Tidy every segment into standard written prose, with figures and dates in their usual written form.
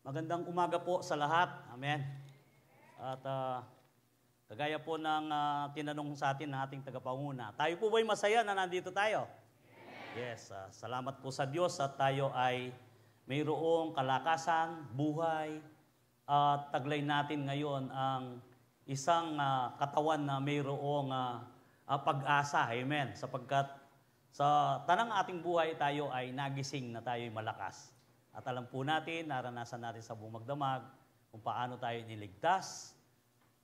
Magandang umaga po sa lahat. Amen. At kagaya po ng tinanong sa atin ng ating tagapanguna, tayo po ba'y masaya na nandito tayo? Yes. Salamat po sa Diyos at tayo ay mayroong kalakasan, buhay, at taglay natin ngayon ang isang katawan na mayroong pag-asa. Amen. Sapagkat sa tanang ating buhay tayo ay nagising na tayo ay malakas. At alam po natin, naranasan natin sa buong magdamag kung paano tayo niligtas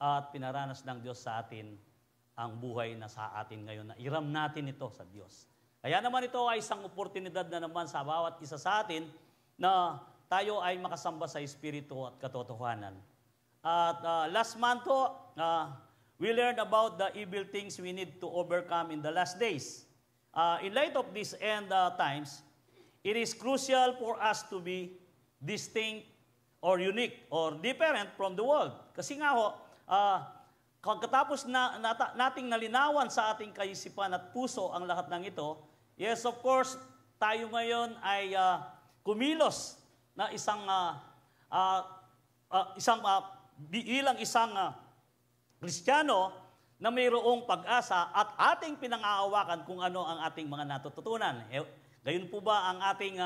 at pinaranas ng Diyos sa atin ang buhay na sa atin ngayon. Na iram natin ito sa Diyos. Kaya naman ito ay isang oportunidad na naman sa bawat isa sa atin na tayo ay makasamba sa Espiritu at katotohanan. At last month we learned about the evil things we need to overcome in the last days. In light of these end times, it is crucial for us to be distinct or unique or different from the world. Kasi nga ho, pagkatapos nating nalinawan sa ating kaisipan at puso ang lahat ng ito, yes, of course, tayo ngayon ay kumilos na bilang isang Kristiyano na mayroong pag-asa at ating pinangaawakan kung ano ang ating mga natututunan. Gayon po ba ang ating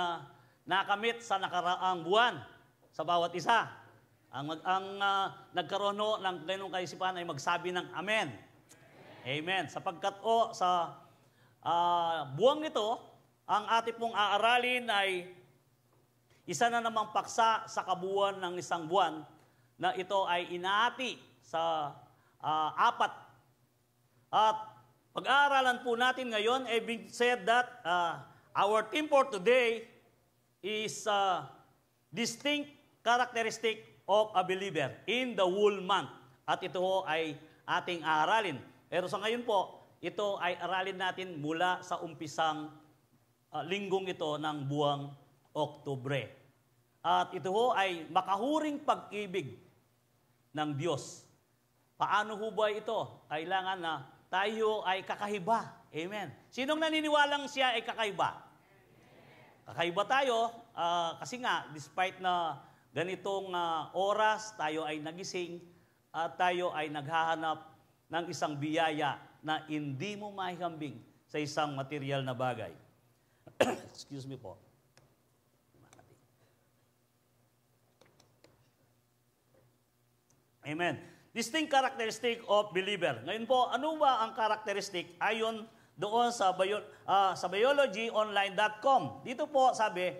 nakamit sa nakaraang buwan sa bawat isa? Ang nagkaroon ng ganong kaisipan ay magsabi ng Amen. Amen. Sapagkat sa buwang ito, ang ating pong aaralin ay isa na namang paksa sa kabuuan ng isang buwan na ito ay inaati sa apat. At pag-aaralan po natin ngayon, being said that our theme for today is distinct characteristic of a believer in the whole month. At ito ay ating aaralin. Pero sa ngayon po, ito ay aralin natin mula sa umpisang linggong ito ng buwang Oktubre. At ito ay makahuring pag-ibig ng Diyos. Paano ho ba ito? Kailangan na tayo ay kakaiba. Amen. Sinong naniniwalang siya ay kakaiba? Kakaiba tayo kasi nga, despite na ganitong oras, tayo ay nagising at tayo ay naghahanap ng isang biyaya na hindi mo mahihambing sa isang material na bagay. Excuse me po. Amen. Distinct characteristic of believer. Ngayon po, ano ba ang characteristic ayon doon sa biologyonline.com? Dito po sabi,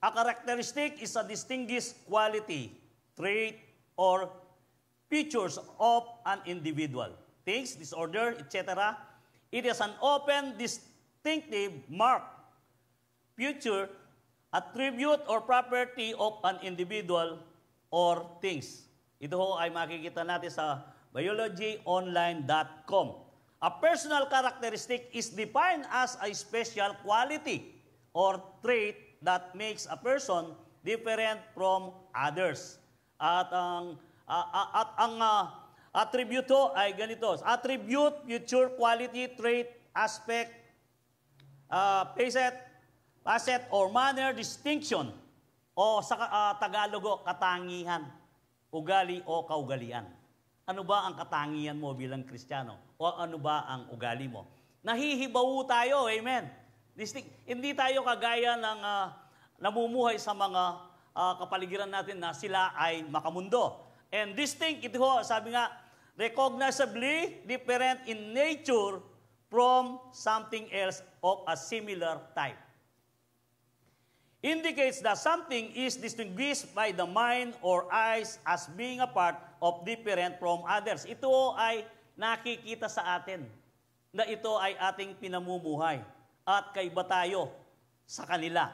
a characteristic is a distinguished quality, trait, or features of an individual. Things, disorder, etc. It is an open, distinctive mark, feature, attribute, or property of an individual or things. Ito ho ay makikita natin sa biologyonline.com. A personal characteristic is defined as a special quality or trait that makes a person different from others. At ang attribute ay ganito. Attribute, feature, quality, trait, aspect, facet, or manner, distinction. O sa Tagalog, katangihan, ugali o kaugalian. Ano ba ang katangian mo bilang Kristiyano? O ano ba ang ugali mo? Nahihibaw tayo, amen. Hindi tayo kagaya ng namumuhay sa mga kapaligiran natin na sila ay makamundo. And distinct, ito sabi nga, recognizably different in nature from something else of a similar type. Indicates that something is distinguished by the mind or eyes as being a part of different from others. Ito ay nakikita sa atin na ito ay ating pinamumuhay at kaiba tayo sa kanila.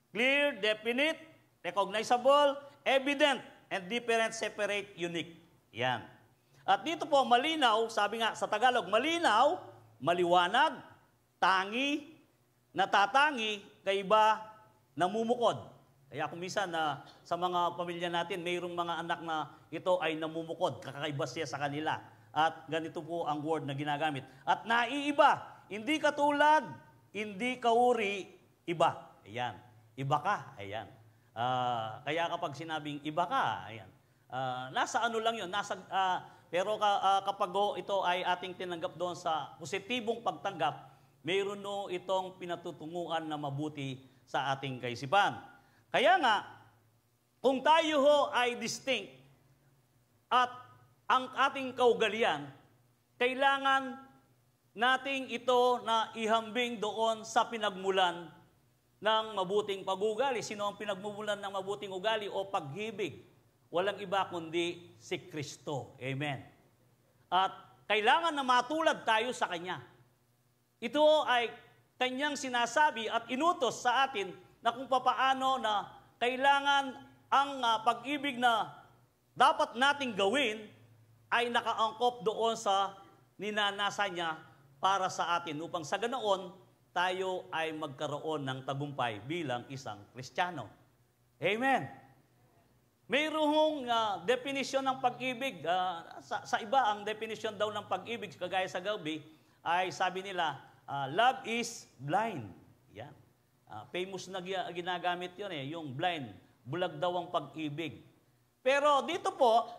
Clear, definite, recognizable, evident, and different, separate, unique. Yan. At dito po, malinaw, sabi nga sa Tagalog, malinaw, maliwanag, tangi, natatangi, kaiba, namumukod. Kaya kung minsan sa mga pamilya natin, mayroong mga anak na ito ay namumukod, kakaiba siya sa kanila. At ganito po ang word na ginagamit. At naiiba, hindi katulad, hindi kauri, iba. Ayan. Iba ka. Ayan. Kaya kapag sinabing iba ka, ayan, nasa ano lang yun, pero kapag ito ay ating tinanggap doon sa positibong pagtanggap, mayroon no itong pinatutunguhan na mabuti sa ating kaisipan. Kaya nga, kung tayo ho ay distinct at ang ating kaugalian, kailangan nating ito na ihambing doon sa pinagmulan ng mabuting pag-ugali. Sino ang pinagmumulan ng mabuting ugali o pag-ibig? Walang iba kundi si Kristo. Amen. At kailangan na matulad tayo sa Kanya. Ito ay Kanyang sinasabi at inutos sa atin na kung papaano na kailangan ang pag-ibig na dapat nating gawin ay nakaangkop doon sa ninanasa niya para sa atin upang sa ganoon tayo ay magkaroon ng tagumpay bilang isang Kristiyano. Amen. Mayroong definition ng pag-ibig. Sa iba, ang definition daw ng pag-ibig, kagaya sa gabi, ay sabi nila, love is blind. Yan. Famous na ginagamit yun yung blind. Bulag daw ang pag-ibig. Pero dito po,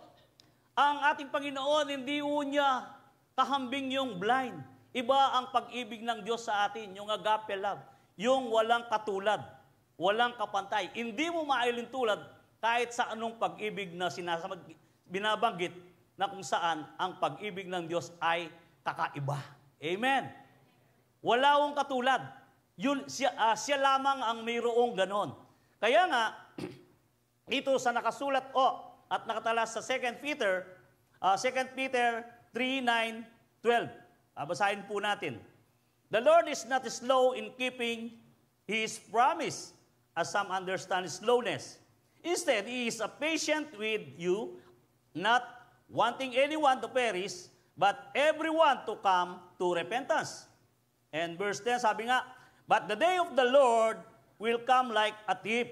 ang ating Panginoon, hindi niya kahambing yung blind. Iba ang pag-ibig ng Diyos sa atin, yung agape love, yung walang katulad, walang kapantay. Hindi mo mailintulad kahit sa anong pag-ibig na binabanggit na kung saan ang pag-ibig ng Diyos ay kakaiba. Amen. Wala akong katulad. Siya lamang ang mayroong ganon. Kaya nga, ito sa nakasulat at nakatala sa 2 Peter 3:9-12. Basahin po natin. The Lord is not slow in keeping His promise, as some understand slowness. Instead, He is patient with you, not wanting anyone to perish, but everyone to come to repentance. And verse 10, sabi nga, but the day of the Lord will come like a thief.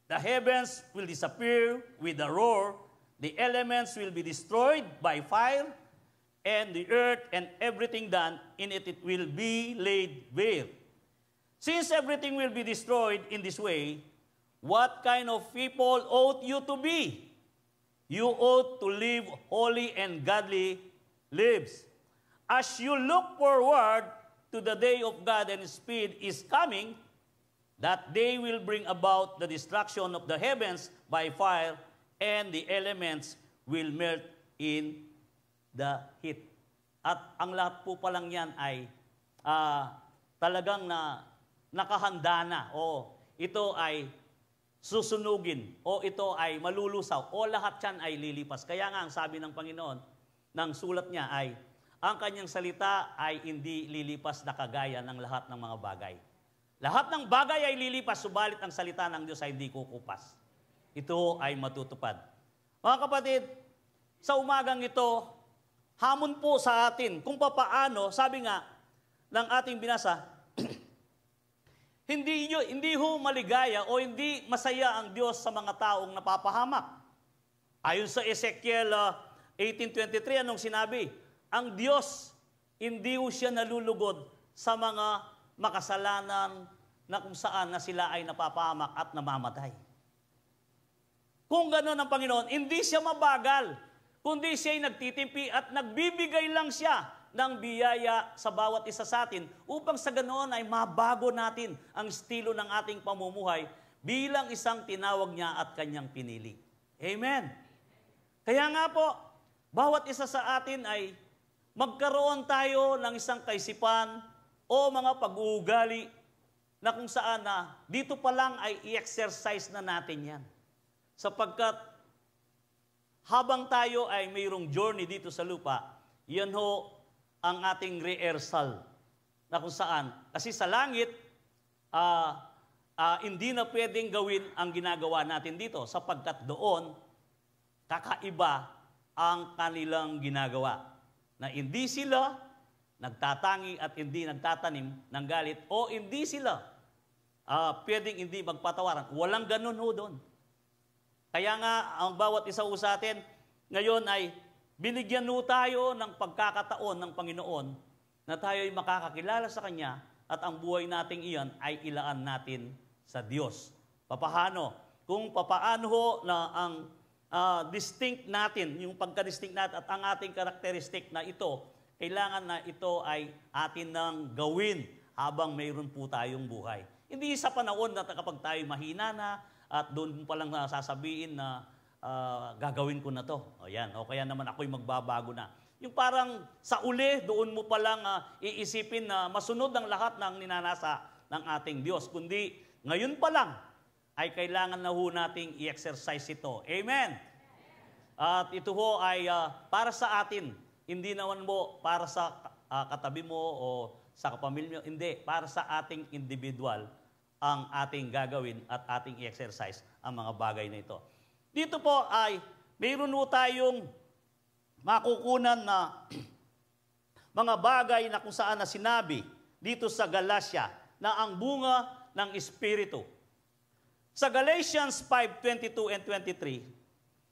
The heavens will disappear with a roar, the elements will be destroyed by fire, and the earth and everything done in it will be laid bare. Since everything will be destroyed in this way, what kind of people ought you to be? You ought to live holy and godly lives. As you look forward to the day of God and His speed is coming, that day will bring about the destruction of the heavens by fire, and the elements will melt in the heat. At ang lahat po palang yan ay talagang nakahanda na o ito ay susunugin o ito ay malulusaw o lahat yan ay lilipas. Kaya nga ang sabi ng Panginoon ng sulat niya ay ang kanyang salita ay hindi lilipas na kagaya ng lahat ng mga bagay. Lahat ng bagay ay lilipas, subalit ang salita ng Diyos ay hindi kukupas. Ito ay matutupad. Mga kapatid, sa umagang ito, hamon po sa atin kung papaano, sabi nga ng ating binasa, hindi ho maligaya o hindi masaya ang Diyos sa mga taong napapahamak. Ayon sa Ezekiel 18:23, anong sinabi? Ang Diyos, hindi ho siya nalulugod sa mga makasalanan na kung saan na sila ay napapahamak at namamatay. Kung gano'n ang Panginoon, hindi siya mabagal, kundi siya'y nagtitimpi at nagbibigay lang siya ng biyaya sa bawat isa sa atin upang sa ganoon ay mabago natin ang estilo ng ating pamumuhay bilang isang tinawag niya at kanyang pinili. Amen. Kaya nga po, bawat isa sa atin ay magkaroon tayo ng isang kaisipan o mga pag-uugali na kung saan na dito pa lang ay i-exercise na natin yan. Sapagkat habang tayo ay mayroong journey dito sa lupa, yan ho ang ating rehearsal na kung saan. Kasi sa langit, hindi na pwedeng gawin ang ginagawa natin dito sapagkat doon, kakaiba ang kanilang ginagawa. Na hindi sila nagtatangi at hindi nagtatanim ng galit o hindi sila pwedeng hindi magpatawaran. Walang ganun ho doon. Kaya nga, ang bawat isa sa atin, ngayon ay binigyan ho tayo ng pagkakataon ng Panginoon na tayo ay makakakilala sa Kanya at ang buhay nating iyan ay ilaan natin sa Diyos. Papaano? Kung papaano ho na ang distinct natin, yung pagka-distinct natin at ang ating karakteristik na ito, kailangan na ito ay atin nang gawin habang mayroon po tayong buhay. Hindi sa panahon na kapag tayo mahina na at doon pa lang sasabihin na gagawin ko na to. O yan, o kaya naman ako'y magbabago na. Yung parang sa uli, doon mo pa lang iisipin na masunod ang lahat ng ninanasa ng ating Diyos. Kundi ngayon pa lang ay kailangan na ho nating i-exercise ito. Amen? At ito ho ay para sa atin. Hindi naman mo para sa katabi mo o sa kapamilya mo. Hindi, para sa ating individual ang ating gagawin at ating i-exercise ang mga bagay na ito. Dito po ay mayroon ho tayong makukunan na mga bagay na kung saan na sinabi dito sa Galatia na ang bunga ng Espiritu. Sa Galatians 5:22 and 23,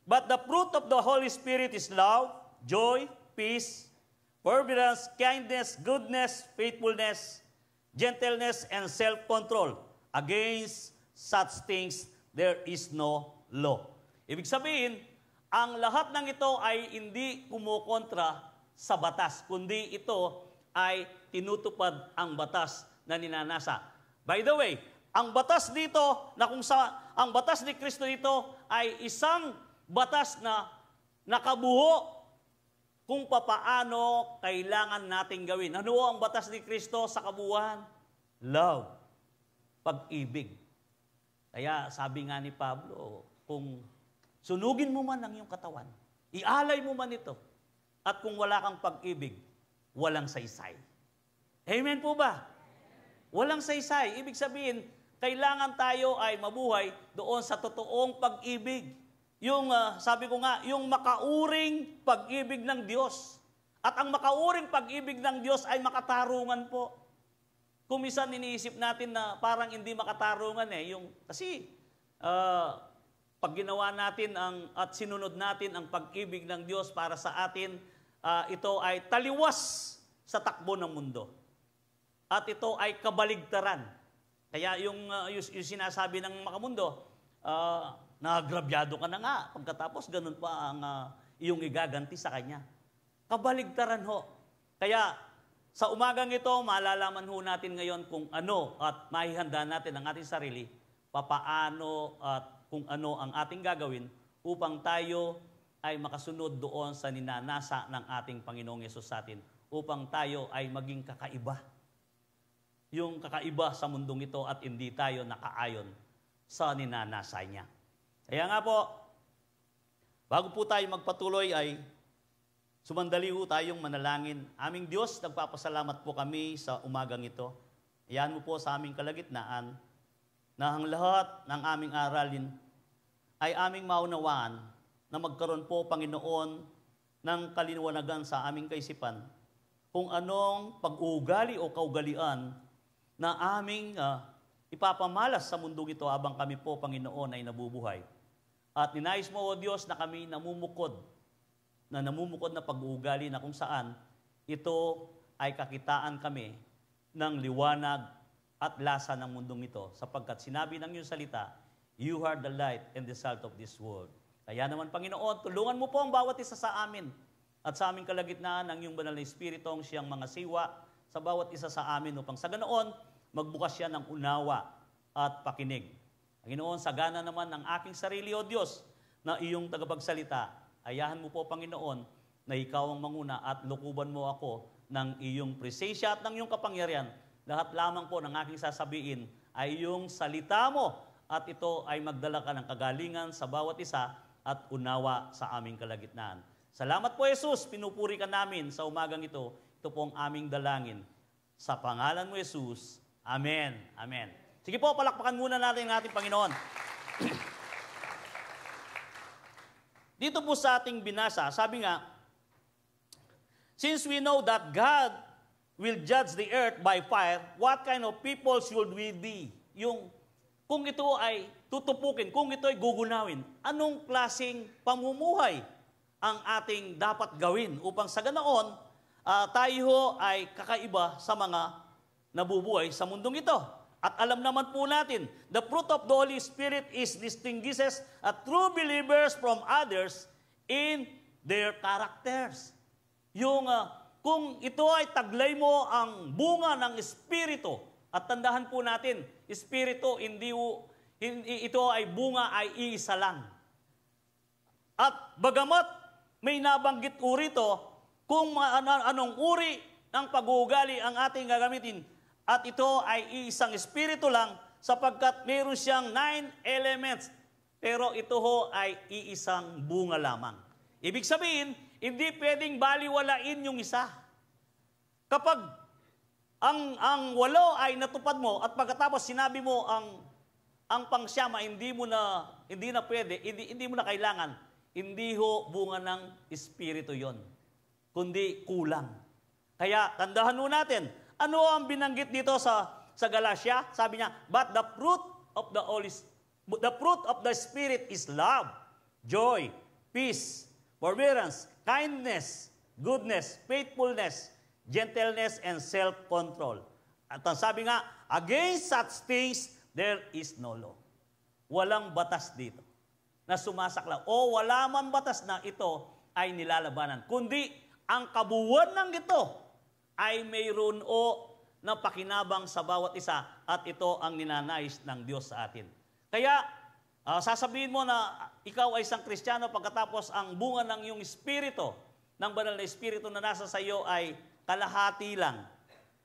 but the fruit of the Holy Spirit is love, joy, peace, forbearance, kindness, goodness, faithfulness, gentleness, and self-control. Against such things there is no law. Ibig sabihin, ang lahat ng ito ay hindi kumukontra sa batas, kundi ito ay tinutupad ang batas na ninanasa. By the way, ang batas dito, ang batas ni Kristo dito ay isang batas na nakabuo kung papaano kailangan nating gawin. Ano ang batas ni Kristo sa kabuuan? Love. Pag-ibig. Kaya sabi nga ni Pablo, kung sunugin mo man ang iyong katawan, ialay mo man ito, at kung wala kang pag-ibig, walang saysay. Amen po ba? Walang saysay. Ibig sabihin, kailangan tayo ay mabuhay doon sa totoong pag-ibig. Yung, sabi ko nga, yung makauring pag-ibig ng Diyos. At ang makauring pag-ibig ng Diyos ay makatarungan po. Kung minsan iniisip natin na parang hindi makatarungan kasi pag ginawa natin at sinunod natin ang pag-ibig ng Diyos para sa atin, ito ay taliwas sa takbo ng mundo. At ito ay kabaligtaran. Kaya yung sinasabi ng makamundo, nagrabyado ka na nga, pagkatapos ganun pa ang iyong igaganti sa kanya. Kabaligtaran ho. Kaya sa umagang ito, malalaman ho natin ngayon kung ano at mahihanda natin ang ating sarili, papaano at kung ano ang ating gagawin upang tayo ay makasunod doon sa ninanasa ng ating Panginoong Yesus sa atin, upang tayo ay maging kakaiba. Yung kakaiba sa mundong ito at hindi tayo nakaayon sa ninanasa niya. Kaya nga po, bago po tayo magpatuloy ay sumandali ho tayong manalangin. Aming Diyos, nagpapasalamat po kami sa umagang ito. Iyan mo po sa aming kalagitnaan na ang lahat ng aming aralin ay aming maunawaan na magkaroon po, Panginoon, ng kalinawagan sa aming kaisipan kung anong pag-uugali o kaugalian na aming ipapamalas sa mundong ito habang kami po, Panginoon, ay nabubuhay. At ninais mo, O Diyos, na kami namumukod na pag-uugali na kung saan ito ay kakitaan kami ng liwanag at lasa ng mundong ito, sapagkat sinabi ng iyong salita, you are the light and the salt of this world. Kaya naman, Panginoon, tulungan mo po ang bawat isa sa amin at sa aming kalagitnaan ng iyong banal na Espiritong siyang mga siwa sa bawat isa sa amin upang sa ganoon, magbukas siya ng unawa at pakinig. Panginoon, sagana naman ng aking sarili, O Diyos, na iyong tagapagsalita, ayahan mo po, Panginoon, na ikaw ang manguna at lukuban mo ako ng iyong presensya at ng iyong kapangyarihan. Lahat lamang po ng aking sasabihin ay iyong salita mo at ito ay magdala ka ng kagalingan sa bawat isa at unawa sa aming kalagitnaan. Salamat po, Jesus. Pinupuri ka namin sa umagang ito. Ito po ang aming dalangin. Sa pangalan mo, Jesus. Amen. Amen. Sige po, palakpakan muna natin ang ating Panginoon. Dito po sa ating binasa, sabi nga, since we know that God will judge the earth by fire, what kind of people should we be? Kung ito ay tutupukin, kung ito ay gugunawin, anong klaseng pamumuhay ang ating dapat gawin upang sa ganoon, tayo ay kakaiba sa mga nabubuhay sa mundong ito. At alam naman po natin, the fruit of the Holy Spirit distinguishes a true believers from others in their characters. Kung ito ay taglay mo ang bunga ng Espiritu, at tandahan po natin, Espiritu, ito ay bunga ay iisa lang. At bagamat may nabanggit po rito, kung anong uri ng pag-uugali ang ating gagamitin, at ito ay isang Espiritu lang, sapagkat meron siyang 9 elements, pero ito ho ay iisang bunga lamang. Ibig sabihin, hindi pwedeng baliwalain yung isa. Kapag ang 8 ay natupad mo at pagkatapos sinabi mo ang pangsyama, hindi na pwede, hindi mo na kailangan, hindi ho bunga ng Espiritu yon, kundi kulang. Kaya tandahan ho natin, ano ang binanggit dito sa Galatia? Sabi niya, but the fruit of the Spirit is love, joy, peace, forbearance, kindness, goodness, faithfulness, gentleness, and self-control. At ang sabi nga, against such things, there is no law. Walang batas dito na sumasakla. O wala man batas na ito ay nilalabanan. Kundi, ang kabuuan ng ito ay mayroon na pakinabang sa bawat isa at ito ang ninanais ng Diyos sa atin. Kaya, sasabihin mo na ikaw ay isang Kristiyano pagkatapos ang bunga ng iyong Espiritu, ng banal na Espiritu na nasa sa iyo ay kalahati lang.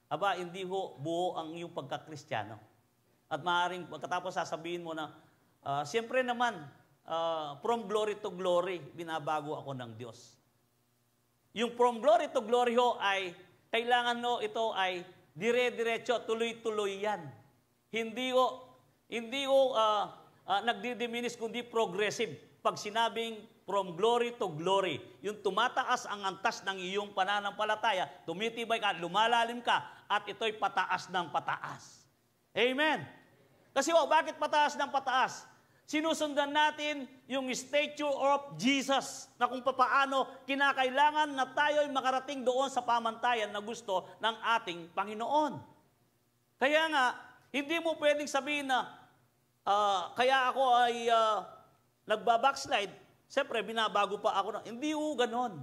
Aba, hindi ho buo ang iyong pagka-Kristiyano. At maaaring pagkatapos sasabihin mo na, siyempre naman, from glory to glory, binabago ako ng Diyos. Yung from glory to glory ho ay, kailangan ito ay dire-diretso, tuloy-tuloy yan. Hindi ho nagdi-diminish kundi progressive. Pag sinabing from glory to glory, yung tumataas ang antas ng iyong pananampalataya, tumitibay ka, lumalalim ka, at ito'y pataas ng pataas. Amen. Kasi bakit pataas ng pataas? Sinusundan natin yung statue of Jesus na kung papaano kinakailangan na tayo'y makarating doon sa pamantayan na gusto ng ating Panginoon. Kaya nga, hindi mo pwedeng sabihin na kaya ako ay nagbabackslide, siyempre binabago pa ako. Hindi ganon.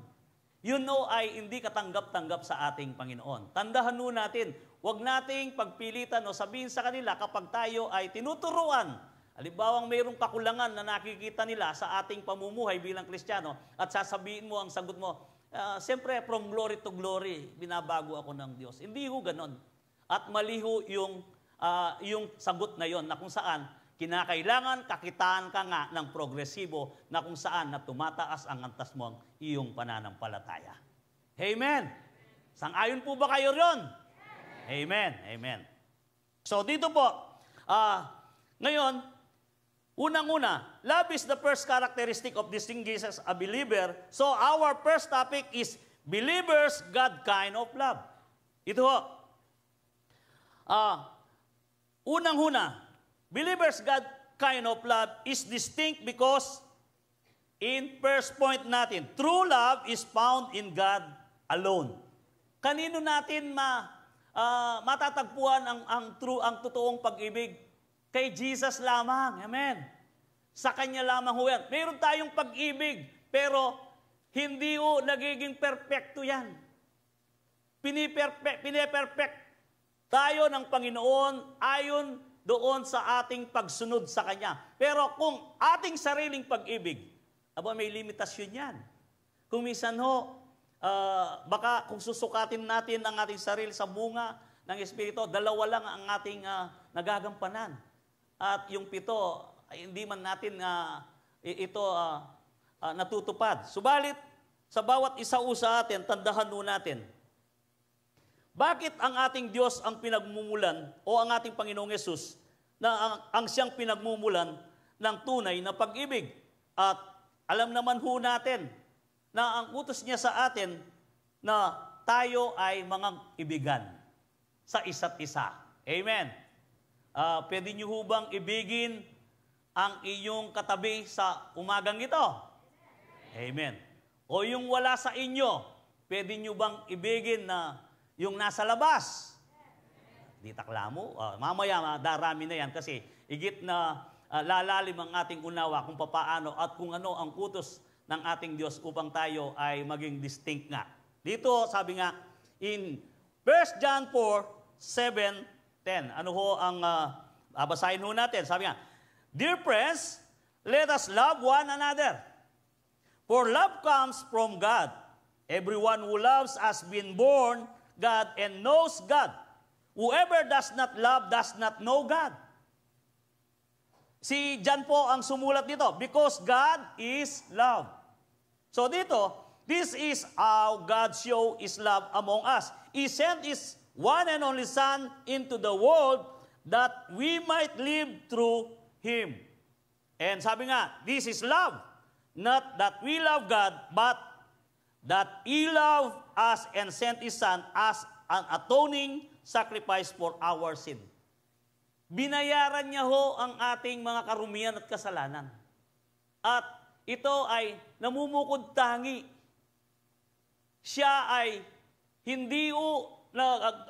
Yun ay hindi katanggap-tanggap sa ating Panginoon. Tandahan natin, huwag nating pagpilitan o sabihin sa kanila kapag tayo ay tinuturuan. Halimbawa, mayroong kakulangan na nakikita nila sa ating pamumuhay bilang Kristiyano at sasabihin mo ang sagot mo, siyempre from glory to glory, binabago ako ng Diyos. Hindi ganon. At maliho yung sagot na yon na kung saan kinakailangan kakitaan ka nga ng progresibo na kung saan na tumataas ang antas mo ang iyong pananampalataya. Amen. Sang-ayon po ba kayo ron? Amen. Amen. So dito po, ngayon, unang-una, love is the first characteristic of distinguishes a believer. So our first topic is believers God kind of love. Ito ho. Unang-una, believers God kind of love is distinct because in first point natin, true love is found in God alone. Kanino natin matatagpuan ang totoong pag-ibig? Kay Jesus lamang. Amen. Sa Kanya lamang ho yan. Meron tayong pag-ibig, pero hindi nagiging perfecto yan. Piniperfect tayo ng Panginoon ayon doon sa ating pagsunod sa Kanya. Pero kung ating sariling pag-ibig, may limitasyon yan. Kung minsan baka kung susukatin natin ang ating sarili sa bunga ng Espiritu, 2 lang ang ating nagagampanan. At yung 7, hindi man natin ito natutupad. Subalit, sa bawat isa sa atin, tandahan natin, bakit ang ating Diyos ang pinagmumulan o ang ating Panginoong Yesus na ang siyang pinagmumulan ng tunay na pag-ibig? At alam naman natin na ang utos niya sa atin na tayo ay mga ibigan sa isa't isa. Amen. Pwede niyo bang ibigin ang iyong katabi sa umagang ito? Amen. O yung wala sa inyo, pwede niyo bang ibigin na yung nasa labas? Di takla mo. Mamaya, darami na yan kasi higit na lalalim ang ating unawa kung papaano at kung ano ang utos ng ating Diyos upang tayo ay maging distinct nga. Dito, sabi nga, in 1 John 4:7-10, ano ho ang babasahin ho natin? Sabi nga, Dear friends, let us love one another. For love comes from God. Everyone who loves has been born God and knows God. Whoever does not love does not know God. Si John po ang sumulat dito, because God is love. So dito, this is how God show His love among us. He sent His one and only Son into the world that we might live through Him. And sabi nga, this is love. Not that we love God, but that He loved us and sent His Son as an atoning sacrifice for our sin. Binayaran niya ho ang ating mga karumian at kasalanan. At ito ay namumukod tangi. Siya ay hindi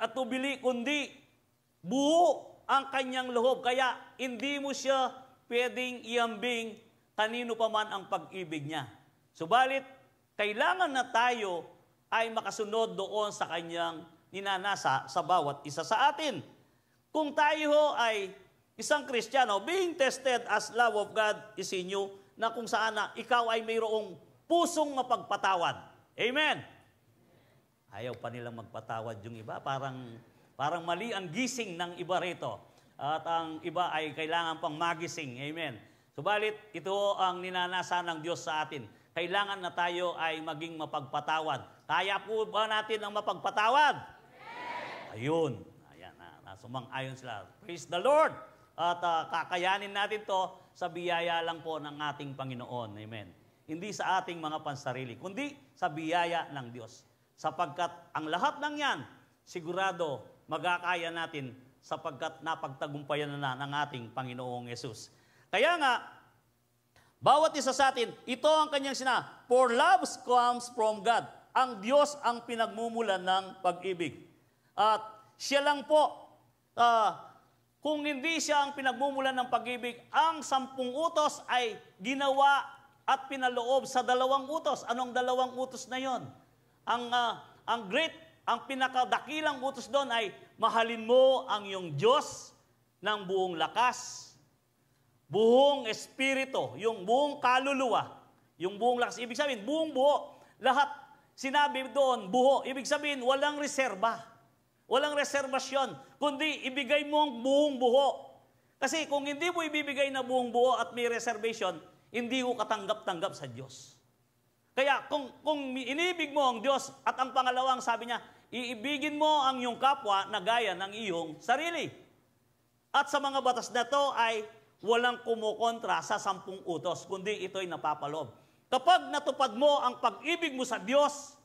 atubili, kundi buo ang kanyang loob. Kaya hindi mo siya pwedeng iambing kanino pa man ang pag-ibig niya. Subalit, kailangan na tayo ay makasunod doon sa kanyang ninanasa sa bawat isa sa atin. Kung tayo ay isang Kristiyano, being tested as love of God is in you, na kung saan na ikaw ay mayroong pusong mapagpatawad. Amen? Ayaw pa nilang magpatawad yung iba. Parang mali ang gising ng iba rito. At ang iba ay kailangan pang magising. Amen? Subalit, ito ang ninanasa ng Diyos sa atin. Kailangan na tayo ay maging mapagpatawad. Kaya po ba natin ang mapagpatawad? Yes! Ayun. Sumang-ayon sila. Praise the Lord! At kakayanin natin to sa biyaya lang po ng ating Panginoon. Amen. Hindi sa ating mga pansarili, kundi sa biyaya ng Diyos. Sapagkat ang lahat ng yan, sigurado magkakaya natin sapagkat napagtagumpayan na ng ating Panginoong Yesus. Kaya nga, bawat isa sa atin, ito ang kanyang for love comes from God. Ang Diyos ang pinagmumulan ng pag-ibig. At siya lang po, kung hindi siya ang pinagmumulan ng pag-ibig, ang 10 utos ay ginawa at pinaloob sa 2 utos. Anong 2 utos na yon? Ang pinakadakilang utos doon ay mahalin mo ang iyong Diyos ng buong lakas, buong espiritu, yung buong kaluluwa, yung buong lakas. Ibig sabihin, buong buo. Lahat sinabi doon, buo. Ibig sabihin, walang reserba. Walang reservasyon, kundi ibigay mo ang buong buo. Kasi kung hindi mo ibibigay na buong buo at may reservation, hindi ko katanggap-tanggap sa Diyos. Kaya kung inibig mo ang Diyos at ang pangalawang sabi niya, iibigin mo ang iyong kapwa na gaya ng iyong sarili. At sa mga batas na to ay walang kumukontra sa 10 utos, kundi ito'y napapaloob. Kapag natupad mo ang pag-ibig mo sa Diyos,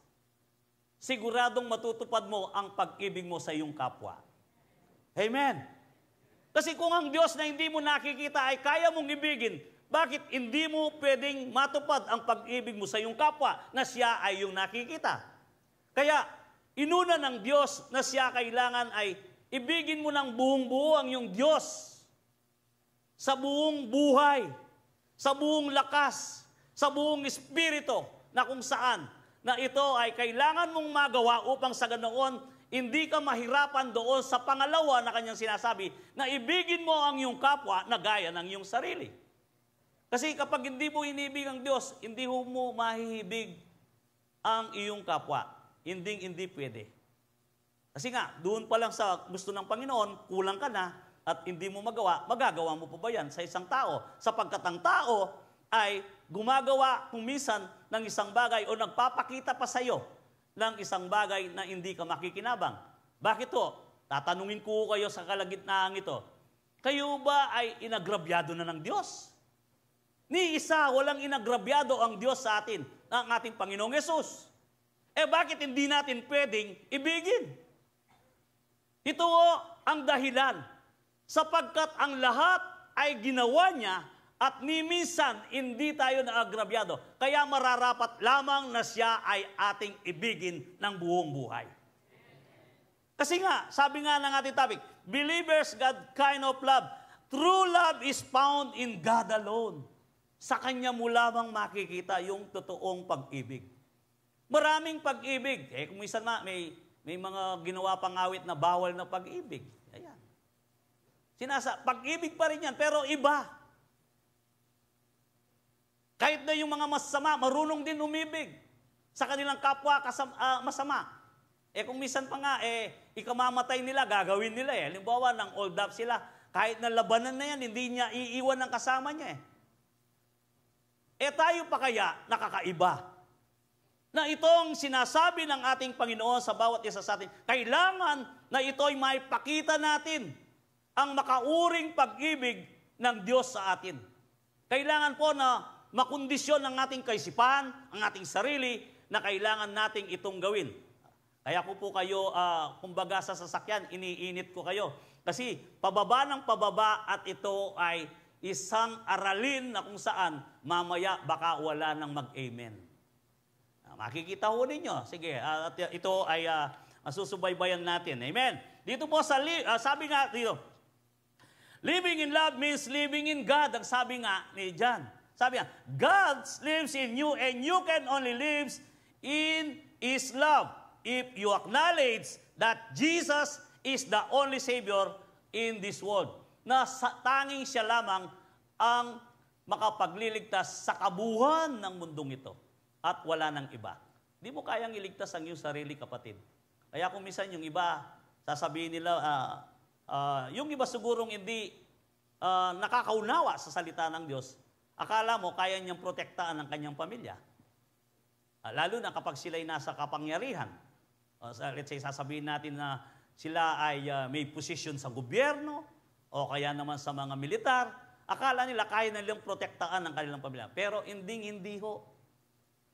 siguradong matutupad mo ang pag-ibig mo sa iyong kapwa. Amen. Kasi kung ang Diyos na hindi mo nakikita ay kaya mong ibigin, bakit hindi mo pwedeng matupad ang pag-ibig mo sa iyong kapwa na siya ay yung nakikita? Kaya, inuna ng Diyos na siya kailangan ay ibigin mo ng buong buo ang iyong Diyos sa buong buhay, sa buong lakas, sa buong espiritu na kung saan na ito ay kailangan mong magawa upang sa ganoon, hindi ka mahirapan doon sa pangalawa na kanyang sinasabi na ibigin mo ang iyong kapwa na gaya ng iyong sarili. Kasi kapag hindi mo inibig ang Diyos, hindi mo mahihibig ang iyong kapwa. Hindi pwede. Kasi nga, doon pa lang sa gusto ng Panginoon, kulang ka na at hindi mo magawa, magagawa mo pa ba yan sa isang tao? Sapagkat ang tao ay gumagawa kung minsan ng isang bagay o nagpapakita pa sa iyo ng isang bagay na hindi ka makikinabang. Bakit to? Tatanungin ko kayo sa kalagitnaan ito. Kayo ba ay inagrabyado na ng Diyos? Ni isa, walang inagrabyado ang Diyos sa atin, ang ating Panginoong Yesus. Bakit hindi natin pwedeng ibigin? Ito ang dahilan. Sapagkat ang lahat ay ginawa niya at ni minsan, hindi tayo naagrabyado. Kaya mararapat lamang na siya ay ating ibigin ng buong buhay. Kasi nga, sabi nga ng ating topic, believers God kind of love. True love is found in God alone. Sa Kanya mo lamang makikita yung totoong pag-ibig. Maraming pag-ibig. Kung minsan may mga ginawa pang awit na bawal na pag-ibig. Ayan. Pag-ibig pa rin yan, pero iba. Kahit na yung mga masama, marunong din umibig sa kanilang kapwa masama. Kung minsan pa nga, ikamamatay nila, gagawin nila eh. Halimbawa, nang old up sila, kahit na labanan na yan, hindi niya iiwan ng kasama niya tayo pa kaya nakakaiba? Na itong sinasabi ng ating Panginoon sa bawat isa sa atin, kailangan na ito'y maipakita natin ang makauring pag-ibig ng Diyos sa atin. Kailangan po na makondisyon ng ating kaisipan, ang ating sarili, na kailangan nating itong gawin. Kaya ko po kayo, kumbaga sa sasakyan, iniinit ko kayo. Kasi pababa ng pababa at ito ay isang aralin na kung saan mamaya baka wala nang mag-amen. Makikita ho ninyo. Sige, at ito ay masusubaybayan natin. Amen. Dito po sabi nga dito, living in love means living in God. Ang sabi nga ni John. Sabi nga, God lives in you and you can only live in His love if you acknowledge that Jesus is the only Savior in this world. Na tanging siya lamang ang makapagliligtas sa kabuuan ng mundong ito at wala nang iba. Hindi mo kayang iligtas ang iyong sarili, kapatid. Kaya kung minsan yung iba, sasabihin nila, yung iba sigurong hindi nakakaunawa sa salita ng Diyos, akala mo kaya niyang protektaan ang kanyang pamilya. Lalo na kapag sila'y nasa kapangyarihan. Let's say, sasabihin natin na sila ay may posisyon sa gobyerno, o kaya naman sa mga militar, akala nila kaya nilang protektaan ang kanilang pamilya. Pero hindi ho.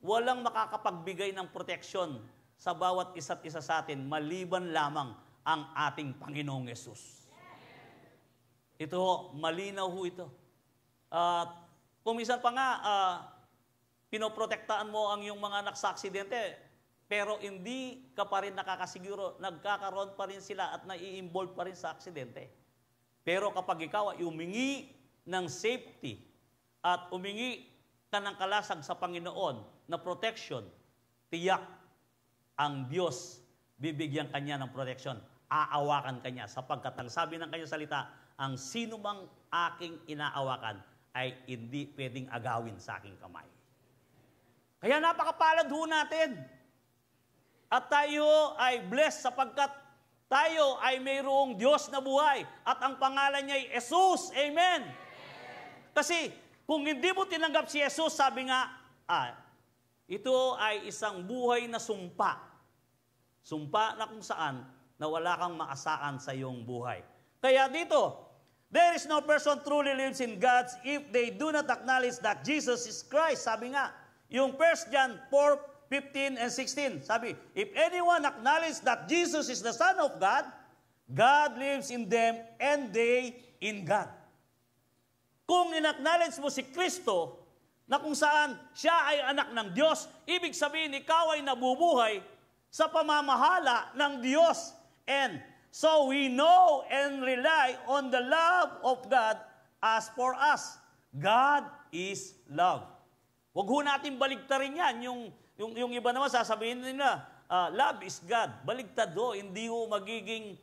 Walang makakapagbigay ng proteksyon sa bawat isa't isa sa atin, maliban lamang ang ating Panginoong Yesus. Ito ho, malinaw ho ito. Kung minsan pa nga, pinoprotektaan mo ang iyong mga anak sa aksidente, pero hindi ka pa rin nakakasiguro, nagkakaroon pa rin sila at nai-involve pa rin sa aksidente. Pero kapag ikaw ay umingi ng safety at umingi ka ng kalasag sa Panginoon na protection, tiyak ang Diyos bibigyan kanya ng protection. Aawakan kanya sapagkat ang sabi ng kanyang salita, ang sino mang aking inaawakan ay hindi pwedeng agawin sa aking kamay. Kaya napakapalad ho natin. At tayo ay blessed sapagkat tayo ay mayroong Diyos na buhay at ang pangalan niya ay Jesus. Amen. Kasi kung hindi mo tinanggap si Jesus, sabi nga, ito ay isang buhay na sumpa. Sumpa na kung saan na wala kang maasaan sa iyong buhay. Kaya dito, there is no person truly lives in God if they do not acknowledge that Jesus is Christ. Sabi nga, yung 1 John 4:15 and 16. Sabi, if anyone acknowledges that Jesus is the Son of God, God lives in them and they in God. Kung in-acknowledge mo si Kristo, na kung saan siya ay anak ng Diyos, ibig sabihin ikaw ay nabubuhay sa pamamahala ng Diyos. And so we know and rely on the love of God as for us. God is love. Huwag ho natin baligtarin yan. Yung iba naman sasabihin nila, love is God. Baligtad ho, hindi ho magiging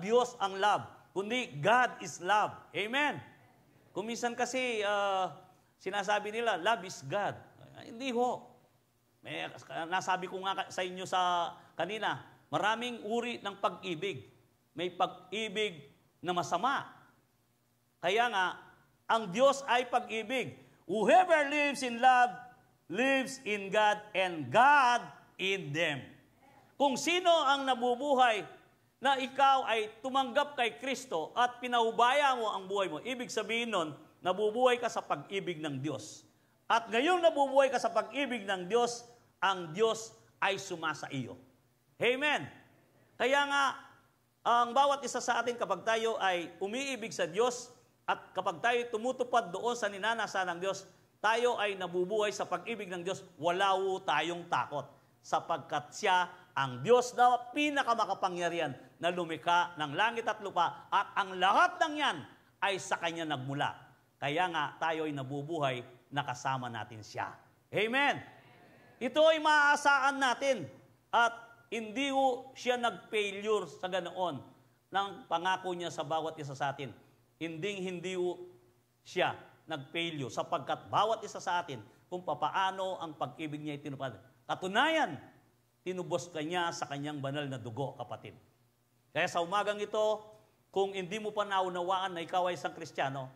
Diyos ang love, kundi God is love. Amen. Kung minsan kasi sinasabi nila, love is God. Hindi ho. Nasabi ko nga sa inyo kanina, maraming uri ng pag-ibig. May pag-ibig na masama. Kaya nga, ang Diyos ay pag-ibig. Whoever lives in love, lives in God, and God in them. Kung sino ang nabubuhay na ikaw ay tumanggap kay Kristo at pinaubaya mo ang buhay mo, ibig sabihin nun, nabubuhay ka sa pag-ibig ng Diyos. At ngayong nabubuhay ka sa pag-ibig ng Diyos, ang Diyos ay sumasa iyo. Amen. Kaya nga, ang bawat isa sa atin kapag tayo ay umiibig sa Diyos at kapag tayo tumutupad doon sa ninanasa ng Diyos, tayo ay nabubuhay sa pag-ibig ng Diyos, wala ho tayong takot sapagkat siya ang Diyos na pinakamakapangyarihan na lumikha ng langit at lupa at ang lahat ng yan ay sa Kanya nagmula. Kaya nga tayo ay nabubuhay na kasama natin siya. Amen! Ito ay maaasahan natin at hindi ho siya nag-failure sa ganoon ng pangako niya sa bawat isa sa atin. Hindi ho siya nag-failure sapagkat bawat isa sa atin kung papaano ang pag-ibig niya itinupad. Katunayan, tinubos Kanya sa Kanyang banal na dugo, kapatid. Kaya sa umagang ito, kung hindi mo pa naunawaan na ikaw ay isang Kristiyano,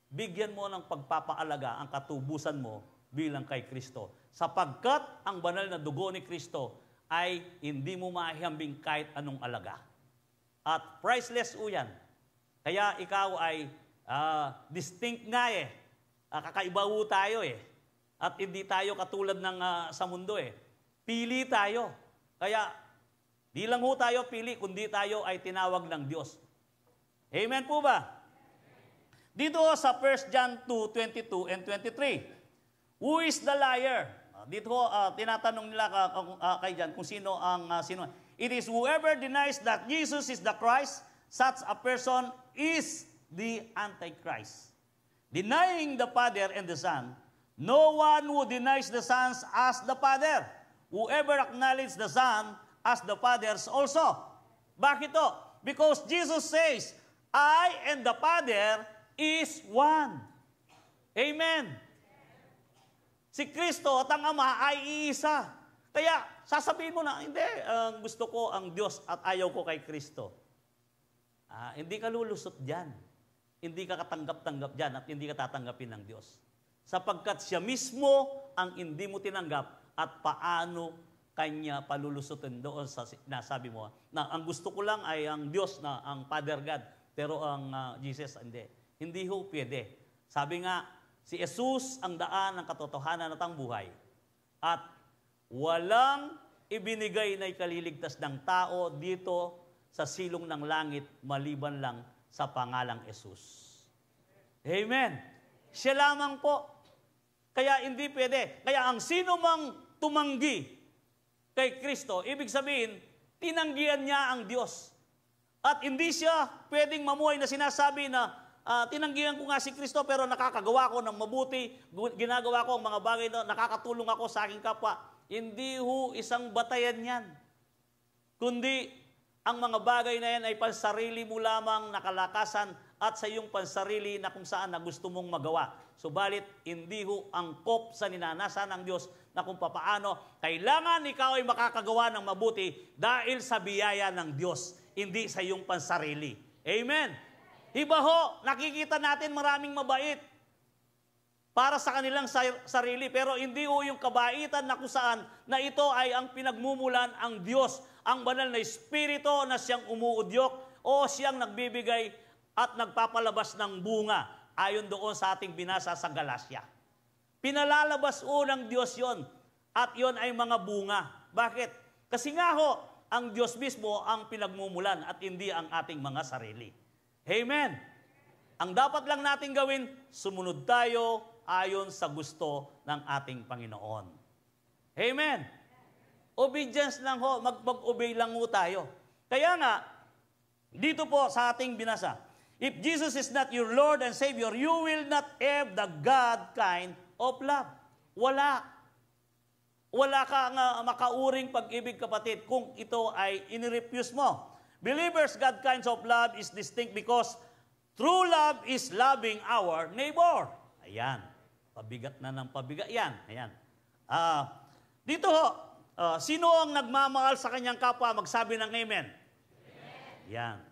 bigyan mo ng pagpapaalaga ang katubusan mo bilang kay Kristo. Sapagkat ang banal na dugo ni Kristo ay hindi mo mahihambing kahit anong alaga. At priceless o yan. Kaya ikaw ay distinct nga eh. Kakaiba ho tayo eh. At hindi tayo katulad ng sa mundo eh. Pili tayo. Kaya di lang ho tayo pili, kundi tayo ay tinawag ng Diyos. Amen po ba? Dito sa 1 John 2:22 and 23. Who is the liar? Dito tinatanong nila kay John kung sino ang sino. It is whoever denies that Jesus is the Christ, such a person is the Antichrist. Denying the Father and the Son, no one who denies the Son as the Father. Whoever acknowledges the Son as the Father also. Bakit to? Because Jesus says, I and the Father is one. Amen. Si Kristo at ang Ama ay iisa. Kaya sasabihin mo na, hindi, gusto ko ang Diyos at ayaw ko kay Kristo. Hindi ka lulusot dyan. Hindi ka katanggap-tanggap dyan at hindi ka tatanggapin ng Diyos. Sapagkat siya mismo ang hindi mo tinanggap at paano Kanya palulusutin doon sa nasabi mo. Na ang gusto ko lang ay ang Diyos na ang Father God, pero ang Jesus hindi. Hindi ho pwede. Sabi nga, si Jesus ang daan ng katotohanan at ang buhay. At walang ibinigay na ikaliligtas ng tao dito sa silong ng langit maliban lang sa pangalang Jesus. Amen. Siya lamang po. Kaya hindi pwede. Kaya ang sino mang tumanggi kay Kristo, ibig sabihin, tinanggihan niya ang Diyos. At hindi siya pwedeng mamuhay na sinasabi na tinanggihan ko nga si Kristo pero nakakagawa ko ng mabuti, ginagawa ko ang mga bagay na nakakatulong ako sa aking kapwa. Hindi ho isang batayan yan. Kundi ang mga bagay na yan ay pansarili mo lamang nakalakasan at sa iyong pansarili na kung saan na gusto mong magawa. Subalit, hindi ho angkop sa ninanasa ng Diyos na kung papaano kailangan ikaw ay makakagawa ng mabuti dahil sa biyaya ng Diyos, hindi sa iyong pansarili. Amen? Iba ho, nakikita natin maraming mabait para sa kanilang sarili, pero hindi ho yung kabaitan na kung saan na ito ay ang pinagmumulan ang Diyos, ang banal na Espiritu na siyang umuudyok o siyang nagbibigay at nagpapalabas ng bunga ayon doon sa ating binasa sa Galacia. Pinalalabas ng Diyos yon at yon ay mga bunga. Bakit? Kasi nga ho, ang Diyos mismo ang pinagmumulan at hindi ang ating mga sarili. Amen. Ang dapat lang natin gawin, sumunod tayo ayon sa gusto ng ating Panginoon. Amen. Obedience lang ho, mag-obey lang ho tayo. Kaya nga, dito po sa ating binasa, if Jesus is not your Lord and Savior, you will not have the God kind of love. Wala. Wala ka nga makauring pag-ibig, kapatid, kung ito ay inirefuse mo. Believers, God kinds of love is distinct because true love is loving our neighbor. Ayan. Pabigat na ng pabigat yan. Ayan. Dito ho, sino ang nagmamahal sa kanyang kapwa, magsabi ng amen. Ayan.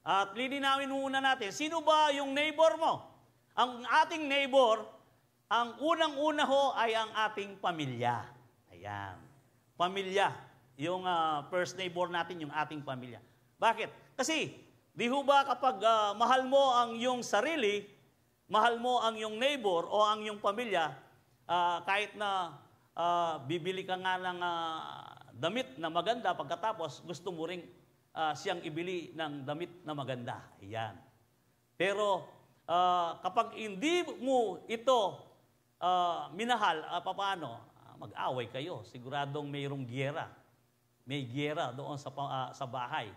At lilinawin muna natin, sino ba yung neighbor mo? Ang ating neighbor, ang unang-una ho ay ang ating pamilya. Ayan. Pamilya. Yung first neighbor natin, yung ating pamilya. Bakit? Kasi, di ho ba kapag mahal mo ang iyong sarili, mahal mo ang iyong neighbor o ang iyong pamilya, kahit na bibili ka nga ng damit na maganda, pagkatapos gusto mo ring siyang ibili ng damit na maganda. Ayan. Pero kapag hindi mo ito minahal, paano? Mag-away kayo. Siguradong mayroong giyera. May giyera doon sa bahay.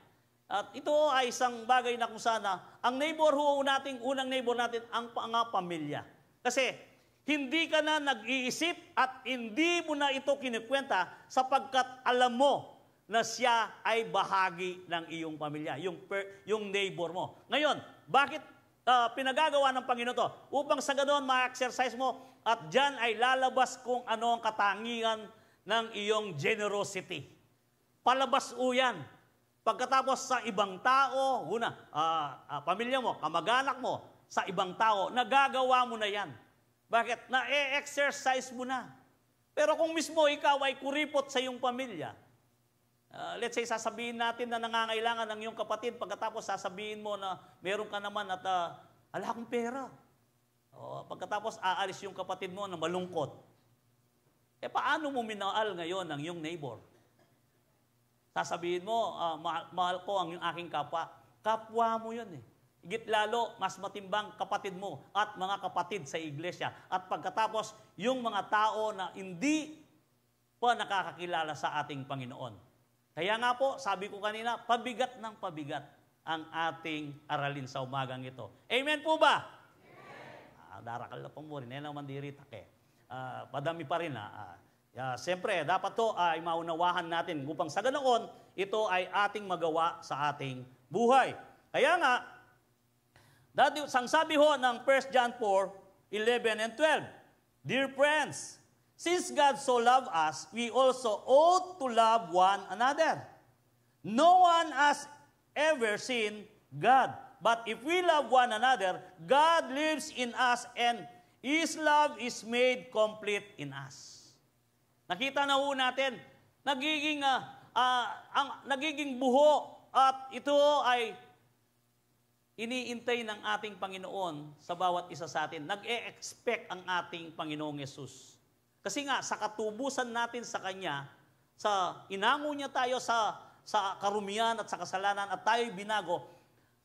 At ito ay isang bagay na kung sana, ang unang neighbor natin, ang mga pamilya. Kasi, hindi ka na nag-iisip at hindi mo na ito kinikwenta sapagkat alam mo na siya ay bahagi ng iyong pamilya, yung neighbor mo. Ngayon, bakit pinagagawa ng Panginoon to? Upang sa ganoon, ma-exercise mo at dyan ay lalabas kung ano ang katangian ng iyong generosity. Palabas yan. Pagkatapos sa ibang tao, pamilya mo, kamag-anak mo, sa ibang tao, nagagawa mo na yan. Bakit? Na-exercise mo na. Pero kung mismo ikaw ay kuripot sa iyong pamilya, let's say sasabihin natin na nangangailangan ng iyong kapatid, pagkatapos sasabihin mo na meron ka naman at ala akong pera. Pagkatapos aalis yung kapatid mo na malungkot. Paano mo minahal ngayon ang iyong neighbor? Sasabihin mo, mahal ko ang aking kapwa. Kapwa mo yun eh. Higit lalo, mas matimbang kapatid mo at mga kapatid sa iglesia. At pagkatapos, yung mga tao na hindi pa nakakakilala sa ating Panginoon. Kaya nga po, sabi ko kanina, pabigat ng pabigat ang ating aralin sa umagang ito. Amen po ba? Amen. Darakal na po mo rin. Yan naman diritak eh. Padami pa rin siyempre, dapat to ay maunawahan natin upang sa ganoon, ito ay ating magawa sa ating buhay. Kaya nga, sang sabi ho ng 1 John 4:11 and 12, Dear friends, since God so loved us, we also ought to love one another. No one has ever seen God, but if we love one another, God lives in us and His love is made complete in us. Nakita na ho natin, nagiging buho at ito ay iniintay ng ating Panginoon sa bawat isa sa atin. Nag-e-expect ang ating Panginoong Yesus. Kasi nga, sa katubusan natin sa Kanya, inango niya tayo sa karumihan at sa kasalanan at tayo'y binago,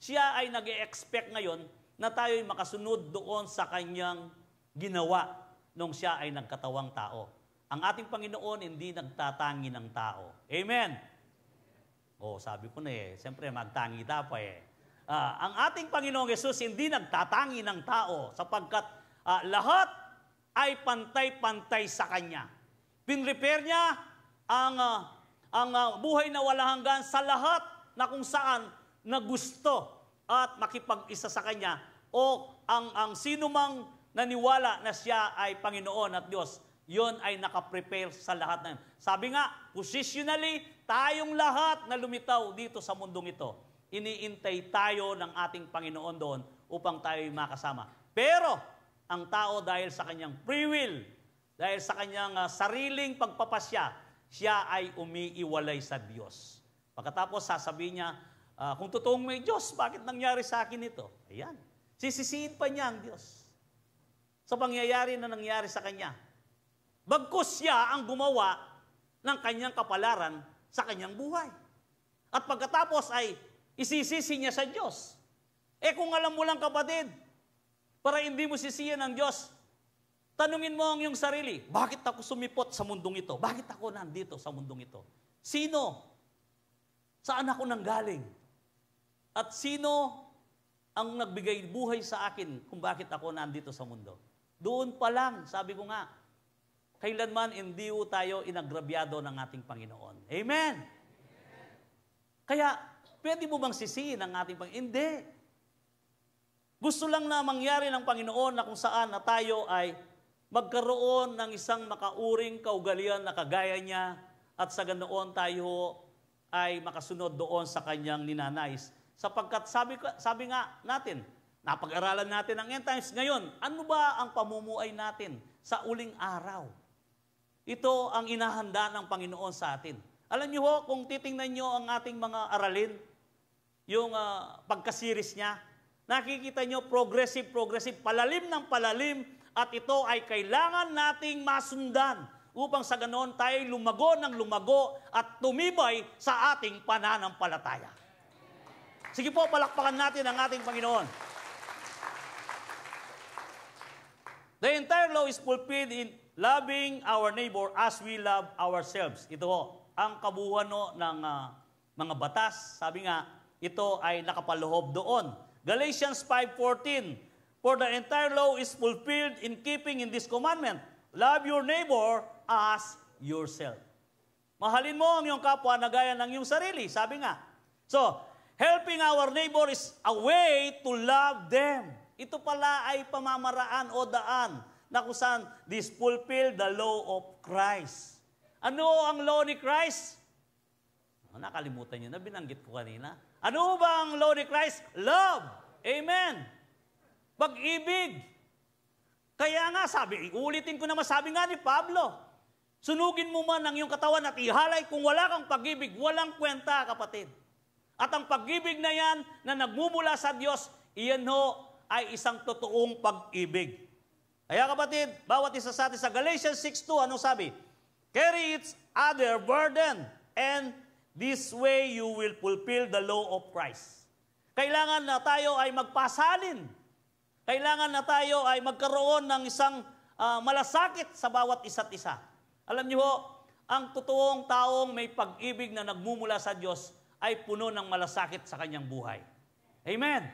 siya ay nag-e-expect ngayon na tayo'y makasunod doon sa Kanyang ginawa nung siya ay nagkatawang tao. Ang ating Panginoon hindi nagtatangi ng tao. Amen? Sabi ko na siyempre magtangi pa ang ating Panginoong Yesus hindi nagtatangi ng tao sapagkat lahat ay pantay-pantay sa Kanya. Pinrepare niya ang buhay na walang hanggan sa lahat na kung saan na gusto at makipag-isa sa Kanya o ang sinumang naniwala na siya ay Panginoon at Diyos, yon ay nakaprepare sa lahat na yun. Sabi nga, positionally, tayong lahat na lumitaw dito sa mundong ito, iniintay tayo ng ating Panginoon doon upang tayo'y makasama. Pero, ang tao dahil sa kanyang free will, dahil sa kanyang sariling pagpapasya, siya ay umiiwalay sa Diyos. Pagkatapos, sasabihin niya, kung totoong may Diyos, bakit nangyari sa akin ito? Ayan. Sisisihin pa niya ang Diyos sa pangyayari na nangyari sa kanya. Bagkus siya ang gumawa ng kanyang kapalaran sa kanyang buhay. At pagkatapos ay isisisi niya sa Diyos. Kung alam mo lang kapatid, para hindi mo sisiyan ng Diyos, tanungin mo ang iyong sarili, bakit ako sumipot sa mundong ito? Bakit ako nandito sa mundong ito? Sino? Saan ako nanggaling? At sino ang nagbigay buhay sa akin kung bakit ako nandito sa mundo? Doon pa lang, sabi ko nga, kailanman hindi tayo inagrabyado ng ating Panginoon. Amen? Kaya, pwede mo bang sisihin ang ating Panginoon? Hindi. Gusto lang na mangyari ng Panginoon na kung saan na tayo ay magkaroon ng isang makauring kaugalian na kagaya niya at sa ganoon tayo ay makasunod doon sa kanyang ninanais. Sapagkat sabi nga natin, napag-aralan natin ang end times. Ngayon, ano ba ang pamumuhay natin sa uling araw? Ito ang inahanda ng Panginoon sa atin. Alam niyo ho, kung titingnan niyo ang ating mga aralin, yung pagkasiris niya, nakikita niyo progressive, palalim ng palalim, at ito ay kailangan nating masundan upang sa ganoon tayo lumago ng lumago at tumibay sa ating pananampalataya. Sige po, palakpakan natin ang ating Panginoon. The entire law is fulfilled in loving our neighbor as we love ourselves. Ito ho, ang kabuuan ng mga batas. Sabi nga, ito ay nakapaloob doon. Galatians 5:14, for the entire law is fulfilled in keeping in this commandment, love your neighbor as yourself. Mahalin mo ang iyong kapwa na gaya ng iyong sarili, sabi nga. So, helping our neighbor is a way to love them. Ito pala ay pamamaraan o daan na kung saan this fulfill the law of Christ. Ano ang law ni Christ? Nakalimutan nyo na, binanggit ko kanina. Ano ba ang law ni Christ? Love. Amen. Pag-ibig. Kaya nga sabi, ulitin ko naman, sabi nga ni Pablo, sunugin mo man ang iyong katawan at ihalay kung wala kang pag-ibig, walang kwenta, kapatid. At ang pag-ibig na yan na nagmumula sa Diyos, iyan ho ay isang totoong pag-ibig. Kaya kapatid, bawat isa sa atin sa Galatians 6:2, anong sabi? Carry each other burden, and this way you will fulfill the law of Christ. Kailangan na tayo ay magpasalin. Kailangan na tayo ay magkaroon ng isang malasakit sa bawat isa't isa. Alam niyo ho, ang totoong taong may pag-ibig na nagmumula sa Diyos ay puno ng malasakit sa kanyang buhay. Amen.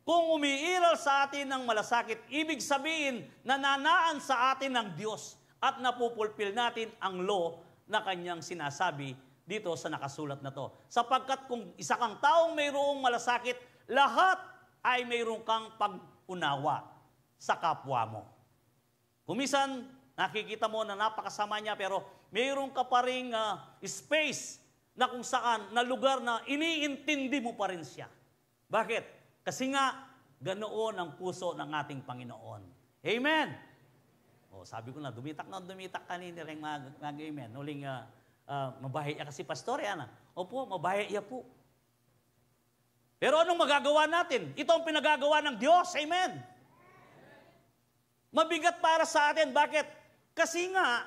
Kung umiiral sa atin ng malasakit, ibig sabihin nananaan sa atin ng Diyos at napupulpil natin ang law na kanyang sinasabi dito sa nakasulat na to. Sapagkat kung isa kang taong mayroong malasakit, lahat ay mayroong kang pag-unawa sa kapwa mo. Kumisan, nakikita mo na napakasama niya, pero mayroong ka pa ring space na kung saan, na lugar na iniintindi mo pa rin siya. Bakit? Kasi nga, ganoon ang puso ng ating Panginoon. Amen! O, sabi ko na, dumitak kanina rin mag-amen. Huling, mabahiya kasi pastor, yan. Opo, mabahiya po. Pero anong magagawa natin? Ito ang pinagagawa ng Diyos. Amen! Mabigat para sa atin. Bakit? Kasi nga,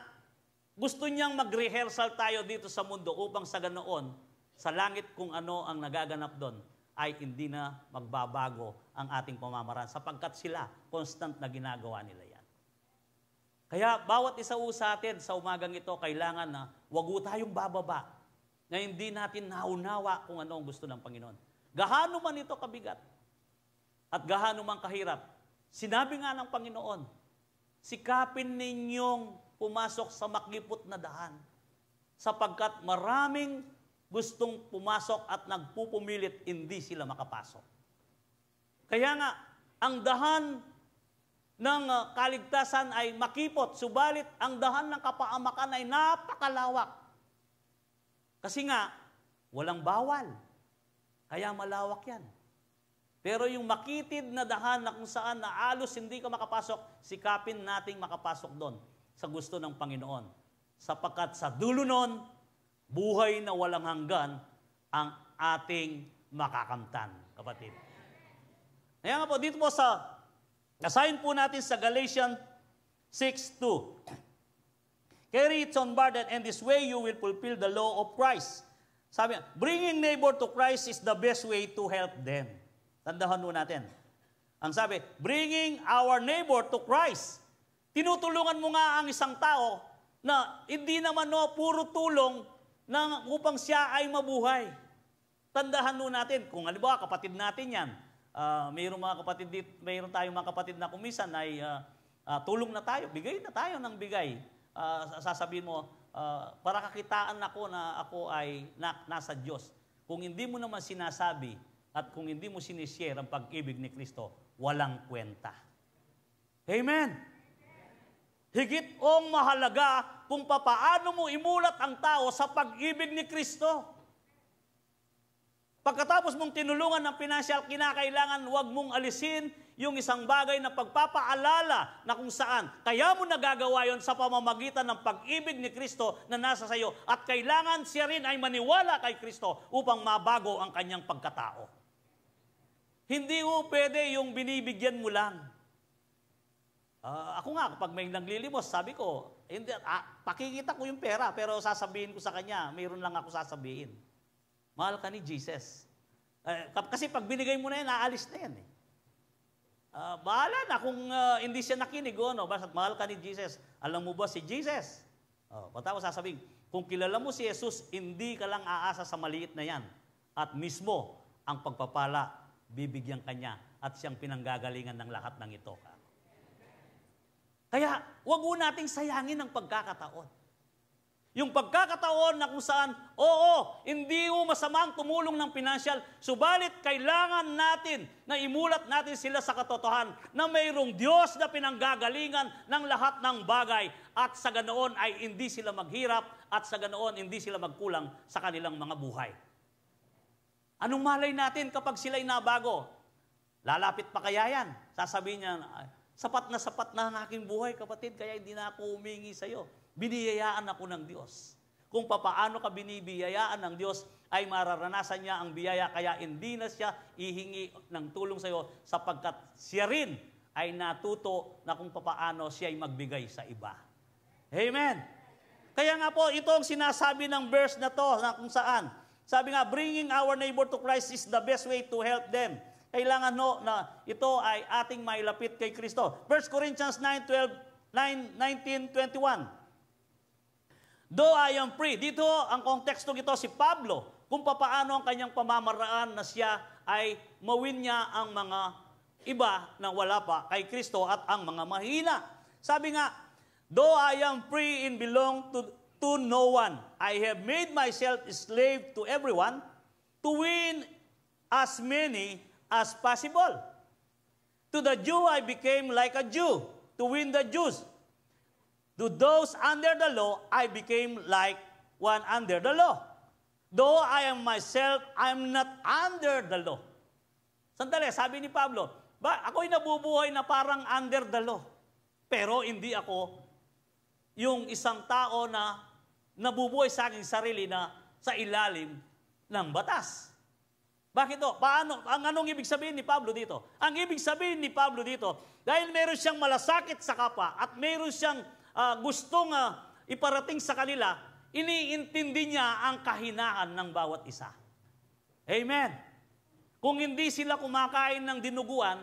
gusto niyang mag-rehearsal tayo dito sa mundo upang sa ganoon, sa langit kung ano ang nagaganap doon, ay hindi na magbabago ang ating pamamaraan sapagkat sila, constant na ginagawa nila yan. Kaya bawat isa sa atin sa umagang ito, kailangan na wag tayong bababa na hindi natin naunawa kung ano ang gusto ng Panginoon. Gahano man ito kabigat at gahano man kahirap, sinabi nga ng Panginoon, sikapin ninyong pumasok sa makipot na daan sapagkat maraming gustong pumasok at nagpupumilit, hindi sila makapasok. Kaya nga, ang dahan ng kaligtasan ay makipot, subalit ang dahan ng kapaamakan ay napakalawak. Kasi nga, walang bawal. Kaya malawak yan. Pero yung makitid na dahan na kung saan na alos hindi ka makapasok, sikapin nating makapasok doon sa gusto ng Panginoon. Sapagkat sa dulo nun, buhay na walang hanggan ang ating makakamtan, kapatid. Kaya nga po, dito po nasahin po natin sa Galatians 6:2. Carry its own burden, and this way you will fulfill the law of Christ. Sabi, bringing neighbor to Christ is the best way to help them. Tandahan po natin. Ang sabi, bringing our neighbor to Christ. Tinutulungan mo nga ang isang tao na hindi naman puro tulong upang siya ay mabuhay. Tandahan nun natin, kung halimbawa kapatid natin yan, mayroong mga kapatid dito, mayroon tayong mga kapatid na kumisan ay tulong na tayo, bigay na tayo ng bigay. Sasabihin mo, para kakitaan ako na ako ay nasa Diyos. Kung hindi mo naman sinasabi at kung hindi mo sinishare ang pag-ibig ni Kristo, walang kwenta. Amen! Higit ong mahalaga kung papaano mo imulat ang tao sa pag-ibig ni Kristo. Pagkatapos mong tinulungan ng pinansyal, kinakailangan huwag mong alisin yung isang bagay na pagpapaalala na kung saan. Kaya mo nagagawa yon sa pamamagitan ng pag-ibig ni Kristo na nasa sayo. At kailangan siya rin ay maniwala kay Kristo upang mabago ang kanyang pagkatao. Hindi pwede yung binibigyan mo lang. Ako nga, kapag may naglilimos, sabi ko, hindi, pakikita ko yung pera, pero sasabihin ko sa kanya, mayroon lang ako sasabihin. Mahal ka ni Jesus. Kasi pag binigay mo na yan, aalis na yan. Bahala na kung hindi siya nakinig, basta mahal ka ni Jesus. Alam mo ba si Jesus? Patapos sasabihin, kung kilala mo si Jesus, hindi ka lang aasa sa maliit na yan. At mismo, ang pagpapala, bibigyan kanya at siyang pinanggagalingan ng lahat ng ito. Kaya, wag mo nating sayangin ang pagkakataon. Yung pagkakataon na kung saan, oo, hindi mo masamang tumulong ng pinansyal, subalit kailangan natin na imulat natin sila sa katotohanan na mayroong Diyos na pinanggagalingan ng lahat ng bagay at sa ganoon ay hindi sila maghirap at sa ganoon hindi sila magkulang sa kanilang mga buhay. Anong malay natin kapag sila'y nabago? Lalapit pa kaya yan? Sasabihin niya, sapat na ang aking buhay, kapatid, kaya hindi na ako humingi sa iyo. Biniyayaan ako ng Diyos. Kung papaano ka binibiyayaan ng Diyos, ay mararanasan niya ang biyaya, kaya hindi na siya ihingi ng tulong sa iyo sapagkat siya rin ay natuto na kung papaano siya ay magbigay sa iba. Amen! Kaya nga po, ito ang sinasabi ng verse na to, na kung saan. Sabi nga, bringing our neighbor to Christ is the best way to help them. Kailangan na ito ay ating mailapit kay Kristo. 1 Corinthians 19:21. Though I am free. Dito, ang konteksto ito si Pablo, kung papaano ang kanyang pamamaraan na siya ay mawin niya ang mga iba na wala pa kay Kristo at ang mga mahina. Sabi nga, though I am free and belong to no one, I have made myself a slave to everyone to win as many as possible. To the Jew, I became like a Jew to win the Jews. To those under the law, I became like one under the law. Though I am myself, I am not under the law. Sandali, sabi ni Pablo, ako'y nabubuhay na parang under the law. Pero hindi ako yung isang tao na nabubuhay sa aking sarili na sa ilalim ng batas. Bakit to? Paano? Anong ibig sabihin ni Pablo dito? Ang ibig sabihin ni Pablo dito, dahil meron siyang malasakit sa kapwa at meron siyang gustong iparating sa kanila, iniintindi niya ang kahinaan ng bawat isa. Amen. Kung hindi sila kumakain ng dinuguan,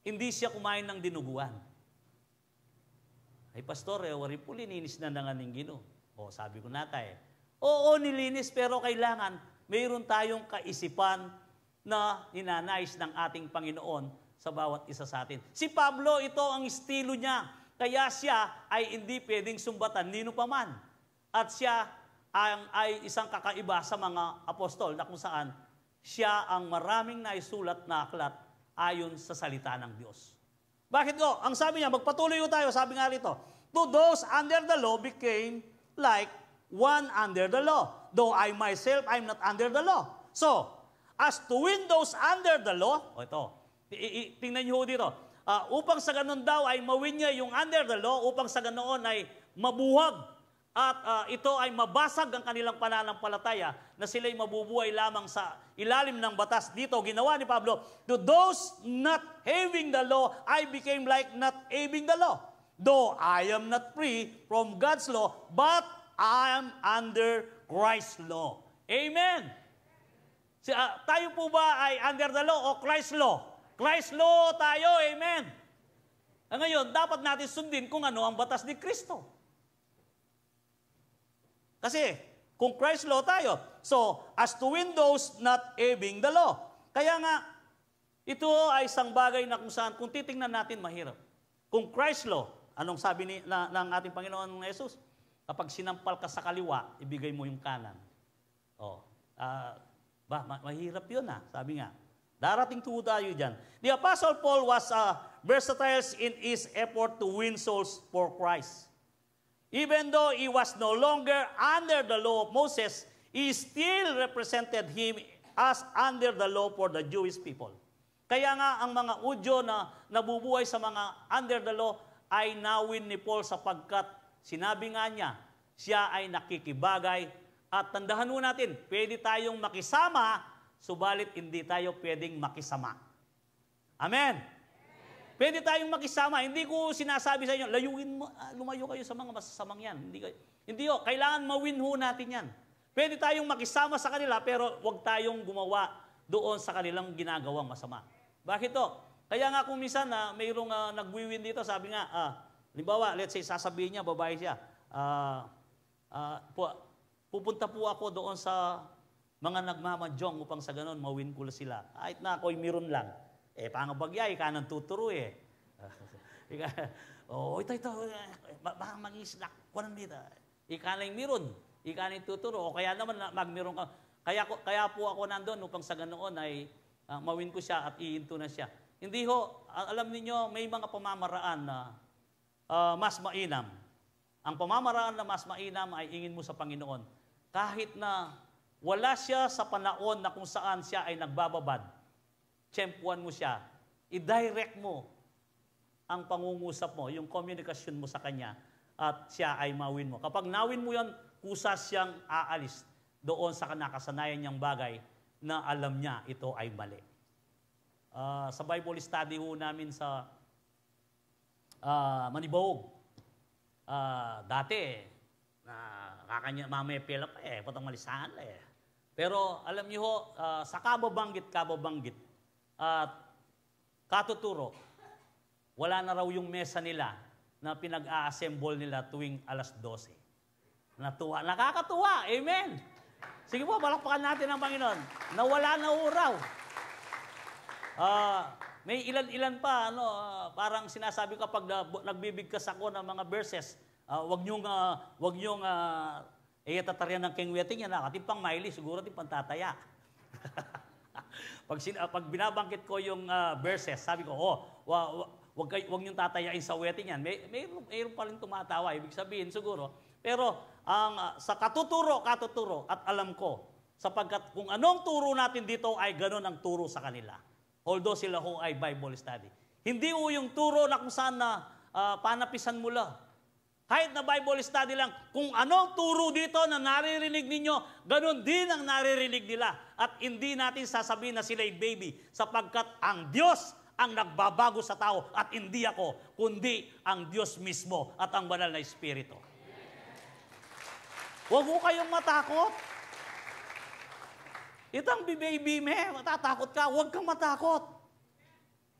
hindi siya kumain ng dinuguan. Ay, pastor, wari po lininis na nanganing Ginoo. O, sabi ko natay, oo, nilinis, pero kailangan mayroon tayong kaisipan na ninanais ng ating Panginoon sa bawat isa sa atin. Si Pablo, ito ang estilo niya. Kaya siya ay hindi pwedeng sumbatan nino pa man. At siya ay isang kakaiba sa mga apostol na kung saan siya ang maraming naisulat na aklat ayon sa salita ng Diyos. Bakit ko? Ang sabi niya, magpatuloy tayo, sabi nga rito, to those under the law became like one under the law. Though I myself, I'm not under the law. So, as to win those under the law, tingnan niyo dito, upang sa ganon daw ay mawin niya yung under the law, upang sa ganoon ay mabuhag at ito ay mabasag ang kanilang pananampalataya na sila'y mabubuhay lamang sa ilalim ng batas. Dito, ginawa ni Pablo, to those not having the law, I became like not having the law. Though I am not free from God's law, but I am under Christ's law. Amen! Tayo po ba ay under the law o Christ's law? Christ's law tayo, amen. Ngayon, dapat natin sundin kung ano ang batas ni Kristo. Kasi, kung Christ's law tayo, so, as to win those not having the law. Kaya nga, ito ay isang bagay na kung saan, kung titingnan natin, mahirap. Kung Christ's law, anong sabi ng ating Panginoon Jesus? Kapag sinampal ka sa kaliwa, ibigay mo yung kanan. Mahirap yun sabi nga. Darating po tayo dyan. The Apostle Paul was versatile in his effort to win souls for Christ. Even though he was no longer under the law of Moses, he still represented him as under the law for the Jewish people. Kaya nga ang mga Udyo na nabubuhay sa mga under the law ay nawin ni Paul sapagkat sinabi nga niya, siya ay nakikibagay at tandahan mo natin, pwede tayong makisama, subalit hindi tayo pwedeng makisama. Amen? Pwede tayong makisama. Hindi ko sinasabi sa inyo, lumayo kayo sa mga masasamang yan. Hindi kailangan mawin ho natin yan. Pwede tayong makisama sa kanila, pero huwag tayong gumawa doon sa kanilang ginagawang masama. Bakit to? Kaya nga kung minsan mayroong nagwiwin dito, sabi nga, halimbawa, let's say, sasabihin niya, babae siya, pupunta po ako doon sa mga nagmamadyong upang sa ganon mawin ko sila. Kahit na ako'y meron lang. Pangabagyay, ikaw tuturo ito, baka mag-isnak, kunan dito. Ika na yung meron, ika na yung tuturo. O kaya naman, magmeron ka. Kaya po ako nandun upang sa ganoon ay mawin ko siya at ihinto na siya. Hindi ho, alam niyo may mga pamamaraan na mas mainam. Ang pamamaraan na mas mainam ay ingin mo sa Panginoon. Kahit na wala siya sa panahon na kung saan siya ay nagbababad, tsempuan mo siya, i-direct mo ang pangungusap mo, yung komunikasyon mo sa kanya, at siya ay mawin mo. Kapag nawin mo yan, kusa siyang aalis doon sa nakasanayan niyang bagay na alam niya ito ay mali. Sa Bible study ho namin sa Manibawog, dati, kakanya mamaya pila pa patang malisahan Pero alam niyo ho, sa kababanggit, at katuturo, wala na raw yung mesa nila na pinag-a-assemble nila tuwing alas 12. Natuwa. Nakakatuwa. Amen. Sige po, palakpakan natin ang Panginoon. Nawala na raw. May ilan-ilan pa, parang sinasabi kapag nagbibigkas ako ng mga verses, wag niyong tataryan ng kengweting yan, katimpang maili, siguro timpang tataya. Pag binabangkit ko yung verses, sabi ko, wag niyong tatayain sa wedding yan. Mayroon pa rin tumatawa, ibig sabihin siguro. Pero sa katuturo, at alam ko, sapagkat kung anong turo natin dito ay ganun ang turo sa kanila. Although sila ho ay Bible study. Hindi ho yung turo na kung saan na panapisan mo lang. Kahit na Bible study lang, kung anong turo dito na naririnig ninyo, ganun din ang naririnig nila. At hindi natin sasabihin na sila'y baby, sapagkat ang Diyos ang nagbabago sa tao at hindi ako, kundi ang Diyos mismo at ang banal na Espiritu. Huwag mo kayong matakot. Itang baby matatakot ka, huwag kang matakot.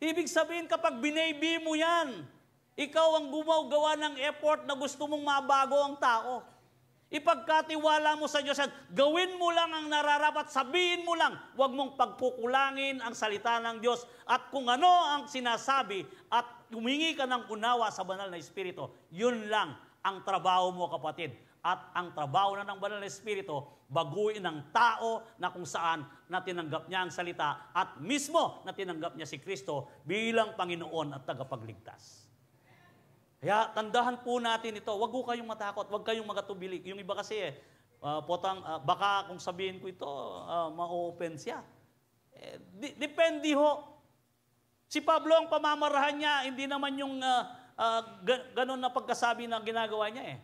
Ibig sabihin kapag binaby mo yan, ikaw ang gumagawa ng effort na gusto mong mabago ang tao. Ipagkatiwala mo sa Diyos yan, gawin mo lang ang nararapat, sabihin mo lang, huwag mong pagkukulangin ang salita ng Diyos at kung ano ang sinasabi at humingi ka ng unawa sa banal na Espiritu, yun lang ang trabaho mo, kapatid. At ang trabaho na ng banal na Espiritu, baguhin ang tao na kung saan na tinanggap niya ang salita at mismo na tinanggap niya si Kristo bilang Panginoon at tagapagligtas. Kaya tandahan po natin ito. Huwag kayong matakot, huwag kayong magatubili. Yung iba kasi baka kung sabihin ko ito, ma-open siya. Depende ho. Si Pablo ang pamamarahan niya, hindi naman yung ganun na pagkasabi na ginagawa niya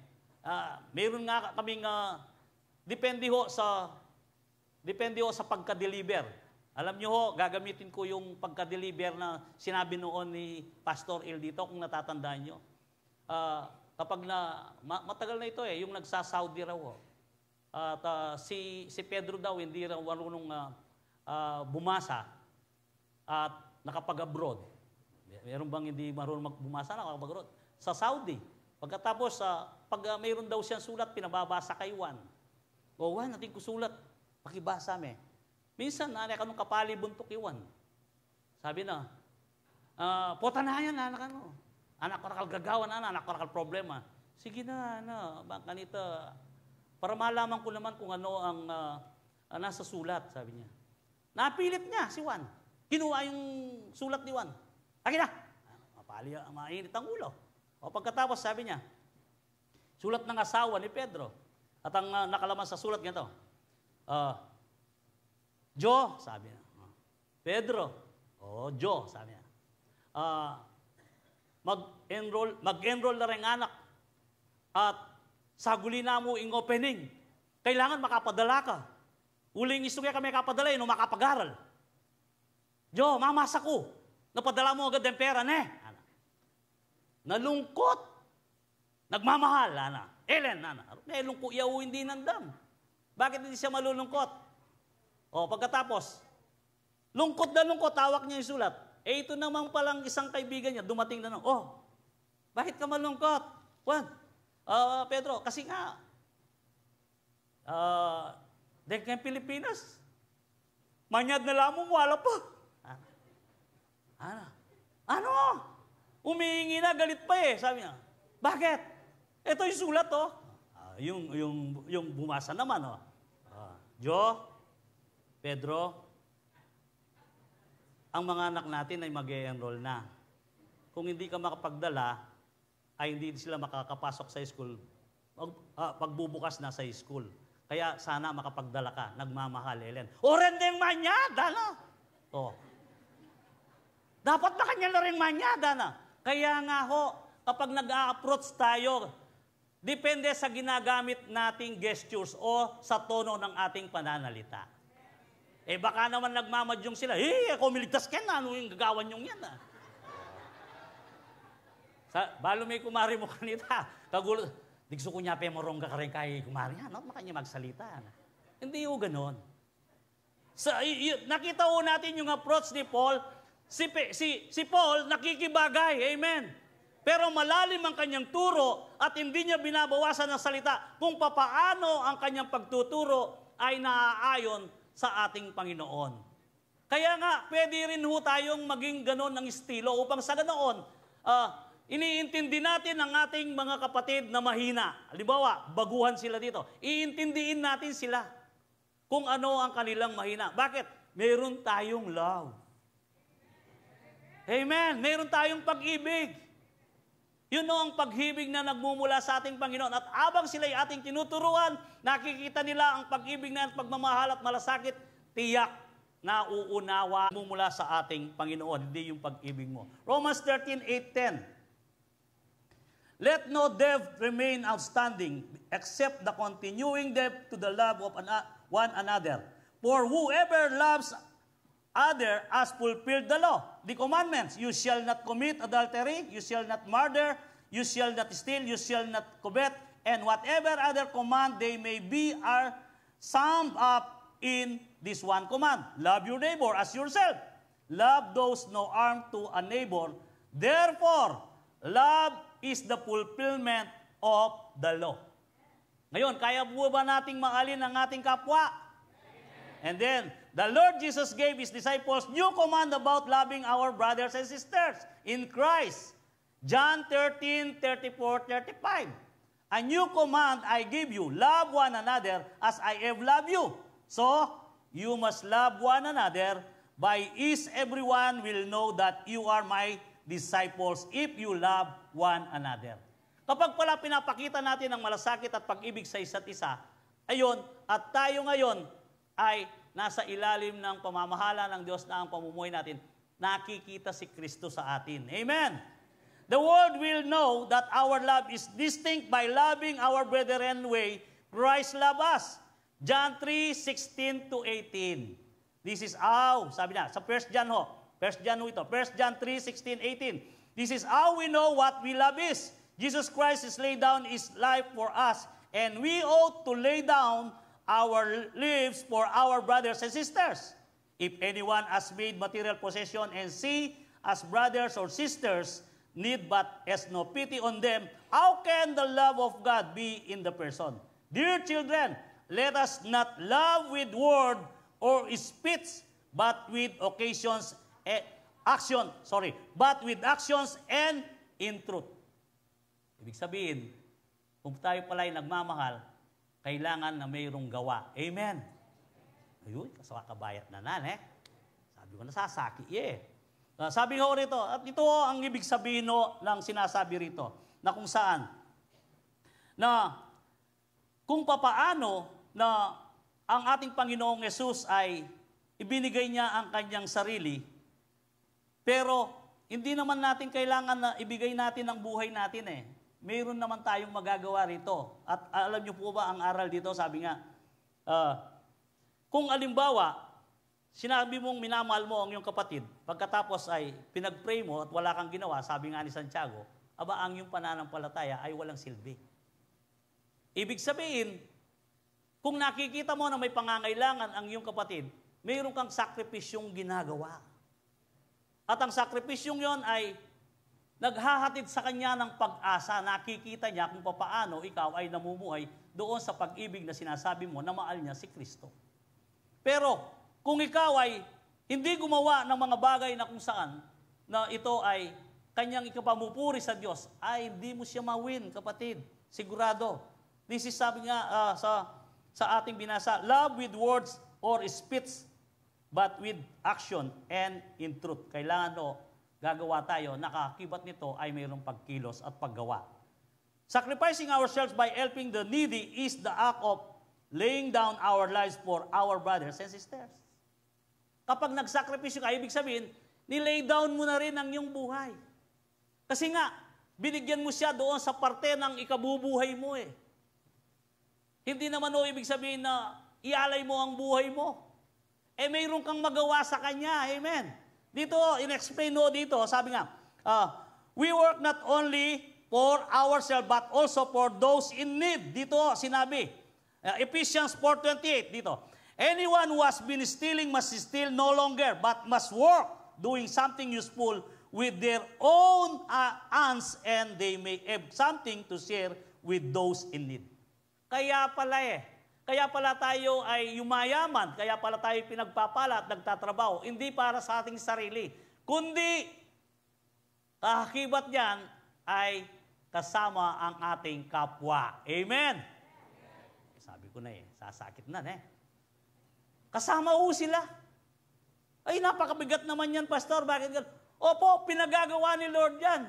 Meron nga kaming depende ho sa pagka-deliver. Alam niyo ho, gagamitin ko yung pagka-deliver na sinabi noon ni Pastor El dito kung natatandaan niyo. Kapag matagal na ito yung nagsa-Saudi raw ho. At si Pedro daw hindi raw marunong bumasa at nakapag-abroad. Meron bang hindi marunong bumasa, nakapag-abroad? Sa Saudi. Pagkatapos, pag mayroon daw siyang sulat, pinababasa kay Juan. Juan, natin ko sulat, pakibasa me. Minsan, nanik anong kapali buntok Juan. Sabi na, potanayan, anak ano. Anak ko nakal gagawan, anak ko nakal problema. Sige na, bang kanito. Para malaman ko naman kung ano ang nasa sulat, sabi niya. Napilit niya si Juan. Kinuha yung sulat ni Juan. Akin na. Mainit ang ulo. O pagkatapos sabi niya, sulat ng asawa ni Pedro. At ang nakalaman sa sulat ganito, Jo, sabi niya. Pedro, Jo, sabi niya. Mag-enroll na rin anak. At saguli na mo ing opening. Kailangan makapadala ka. Uling isto kaya kami kapadala, no makapag-aral. Jo, mamasa ko. Napadala mo agad ng pera, ne? Nalungkot. Nagmamahal, Ellen, nalungkot, yaw hindi nandam. Bakit hindi siya malulungkot? Pagkatapos, lungkot na lungkot, tawak niya yung sulat. Ito naman palang isang kaibigan niya, dumating na bakit ka malungkot? Juan, Pedro, kasi nga, Dahil kayong Pilipinas, manyad na lamang, wala pa. Ano? Umihingi na, galit pa eh. Sabi niya, bakit? Ito yung sulat, oh. Yung bumasa naman, oh. Jo, Pedro, ang mga anak natin ay mag-e-enroll na. Kung hindi ka makapagdala, ay hindi sila makakapasok sa school. Pagbubukas na sa school. Kaya sana makapagdala ka. Nagmamahal, Helen. O rendeng manyada, no? O. Dapat na kanya na rin manyada, na? Kaya nga ho, kapag nag-a-approach tayo, depende sa ginagamit nating gestures o sa tono ng ating pananalita. Eh baka naman nagmamadyong sila, ako miligtas ka na, ano yung gagawan yung yan, ah? Balo may kumari mo kanita. Kagulo, digso ko niya, pemorong ka rin kay kumari. Ano makanya magsalita? Hindi yung ganon. Nakita ho natin yung approach ni Paul. Si Paul nakikibagay. Amen. Pero malalim ang kanyang turo at hindi niya binabawasan ng salita kung papaano ang kanyang pagtuturo ay naaayon sa ating Panginoon. Kaya nga, pwede rin ho tayong maging ganon ng estilo upang sa ganoon, iniintindi natin ang ating mga kapatid na mahina. Halimbawa, baguhan sila dito. Iintindihin natin sila kung ano ang kanilang mahina. Bakit? Meron tayong love. Amen. Meron tayong pag-ibig. Yun ang pag-ibig na nagmumula sa ating Panginoon. At abang sila'y ating tinuturuan, nakikita nila ang pag-ibig na pagmamahal at malasakit, tiyak na uunawa mumula sa ating Panginoon, hindi yung pag-ibig mo. Romans 13:8-10. Let no debt remain outstanding, except the continuing debt to the love of one another. For whoever loves other has fulfilled the law, the commandments. You shall not commit adultery, you shall not murder, you shall not steal, you shall not covet, and whatever other command they may be are summed up in this one command. Love your neighbor as yourself. Love those no harm to a neighbor. Therefore, love is the fulfillment of the law. Ngayon, kaya po ba nating mahalin ang ating kapwa? And then, the Lord Jesus gave His disciples new command about loving our brothers and sisters in Christ. John 13:34-35. A new command I give you, love one another as I have loved you. So, you must love one another. By this, everyone will know that you are my disciples if you love one another. Kapag pala pinapakita natin ang malasakit at pag-ibig sa isa't isa, ayon, at tayo ngayon ay nasa ilalim ng pamamahala ng Diyos na ang pamumuhay natin, nakikita si Kristo sa atin. Amen! The world will know that our love is distinct by loving our brethren way Christ loved us. John 3:16-18. This is how, sabi na, sa 1 John ho, 1 John ho ito, 1 John 3:16-18. This is how we know what we love is. Jesus Christ has laid down His life for us, and we ought to lay down our lives for our brothers and sisters. If anyone has made material possession and see as brothers or sisters need but has no pity on them, how can the love of God be in the person? Dear children, let us not love with word or speech, but with actions and in truth. Ibig sabihin, kung tayo pala'y nagmamahal, kailangan na mayroong gawa. Amen. Ayun, kasakabayat na eh. Sabi ko, nasasaki sabi ko rito, at ito ang ibig sabihin ng sinasabi rito, na kung saan, na kung papaano na ang ating Panginoong Yesus ay ibinigay niya ang kanyang sarili, pero hindi naman natin kailangan na ibigay natin ang buhay natin eh. Mayroon naman tayong magagawa rito. At alam niyo po ba ang aral dito, sabi nga, kung alimbawa, sinabi mong minamahal mo ang iyong kapatid, pagkatapos ay pinag-pray mo at wala kang ginawa, sabi nga ni Santiago, aba ang iyong pananampalataya ay walang silbi. Ibig sabihin, kung nakikita mo na may pangangailangan ang iyong kapatid, mayroon kang sakripisyong ginagawa. At ang sakripisyong yon ay naghahatid sa kanya ng pag-asa. Nakikita niya kung paano ikaw ay namumuhay doon sa pag-ibig na sinasabi mo na mahal niya si Kristo. Pero kung ikaw ay hindi gumawa ng mga bagay na kung saan na ito ay kanyang ikapamupuri sa Diyos, ay hindi mo siya mawin, kapatid. Sigurado. This is sabi nga sa ating binasa, love with words or speech, but with action and in truth. Kailangan gagawa tayo, nakakibat nito ay mayroong pagkilos at paggawa. Sacrificing ourselves by helping the needy is the act of laying down our lives for our brothers and sisters. Kapag nagsakripisyo ka, ibig sabihin, nilay down mo na rin ang iyong buhay. Kasi nga, binigyan mo siya doon sa parte ng ikabubuhay mo eh. Hindi naman ibig sabihin na ialay mo ang buhay mo. Mayroon kang magawa sa kanya. Amen. Dito, in-explain dito, sabi nga, we work not only for ourselves, but also for those in need. Dito, sinabi, Ephesians 4:28, dito, anyone who has been stealing must steal no longer, but must work, doing something useful with their own hands, and they may have something to share with those in need. Kaya pala tayo ay yumayaman, kaya pala tayo pinagpapala at nagtatrabaho, hindi para sa ating sarili, kundi kahakibat niyan ay kasama ang ating kapwa. Amen? Sabi ko na sasakit na Kasama sila. Ay, napakabigat naman yan, Pastor. Bakit ganun? Opo, pinagagawa ni Lord yan.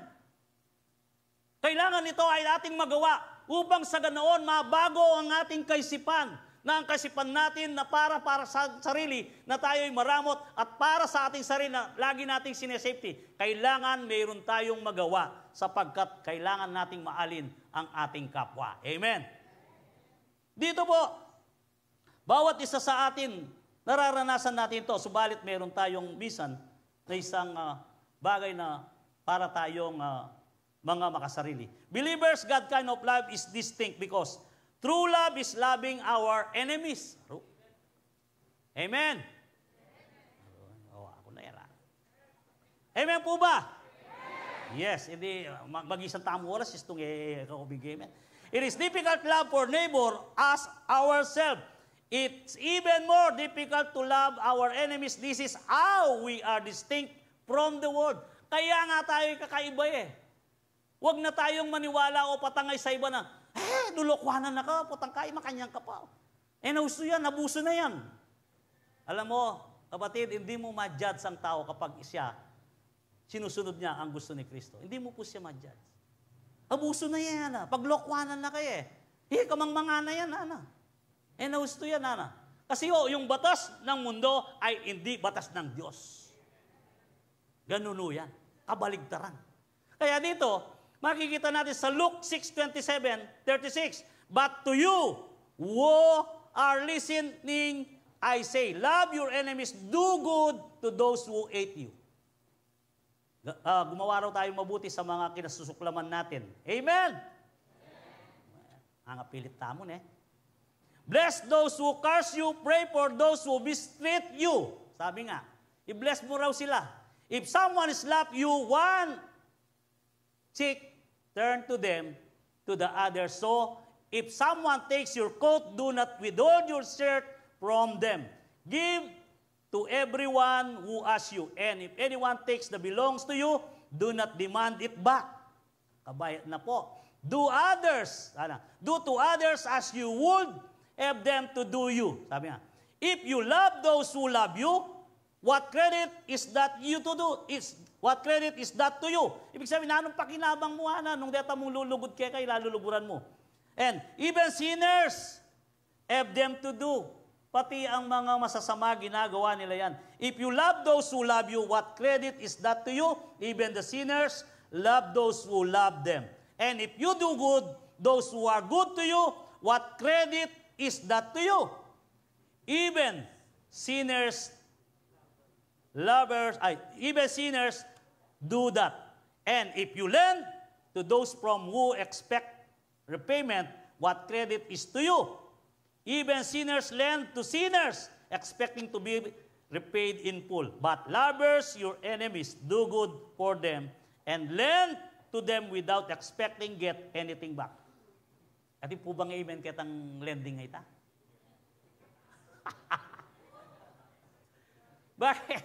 Kailangan ito ay ating magawa upang sa ganoon mabago ang ating kaisipan, na ang kaisipan natin na para sa sarili na tayo ay maramot at para sa ating sarili na lagi nating sinesafety. Kailangan mayroon tayong magawa sapagkat kailangan nating maalin ang ating kapwa. Amen? Dito po, bawat isa sa atin, nararanasan natin ito, subalit mayroon tayong minsan na isang bagay na para tayong mga makasarili. Believers, God kind of love is distinct because true love is loving our enemies. Amen? Ako na yan. Amen po ba? Yes, hindi, mag-isang tamang oras, itong kakubig. Amen. It is difficult to love for neighbor as ourselves. It's even more difficult to love our enemies. This is how we are distinct from the world. Kaya nga tayo kakaiba Huwag na tayong maniwala o patangay sa iba na, lulokwanan na ka, patangkay, makanyang ka pa. Nauso yan, nabuso na yan. Alam mo, kapatid, hindi mo ma-judge ang tao kapag siya, sinusunod niya ang gusto ni Kristo. Hindi mo po siya ma-judge. Abuso na yan, paglokwanan na kayo kamangmanga na yan, nausto yan, Kasi yung batas ng mundo ay hindi batas ng Diyos. Ganun yan. Kabaligtaran. Kaya dito, makikita natin sa Luke 6:27-36, but to you who are listening, I say, love your enemies, do good to those who hate you. Gumawa raw tayo mabuti sa mga kinasusuklaman natin. Amen? Ang apilit tamon Bless those who curse you, pray for those who mistreat you. Sabi nga, i-bless mo raw sila. If someone slap you one cheek, turn to them, to the other. So, if someone takes your coat, do not withhold your shirt from them. Give to everyone who asks you. And if anyone takes that belongs to you, do not demand it back. Kabayat na po. Do to others as you would have them to do you. Sabi nga, if you love those who love you, what credit is that you to do? What credit is that to you? Ibig sabihin, anong pakinabang mo, nung deta mong lulugod kay laluluguran mo. And even sinners have them to do. Pati ang mga masasama, ginagawa nila yan. If you love those who love you, what credit is that to you? Even the sinners love those who love them. And if you do good, those who are good to you, what credit is that to you? Even sinners do that. And if you lend to those from who expect repayment, what credit is to you? Even sinners lend to sinners, expecting to be repaid in full. But lovers your enemies, do good for them, and lend to them without expecting get anything back. Ati po bang amen kitang lending nga ita? Bakit?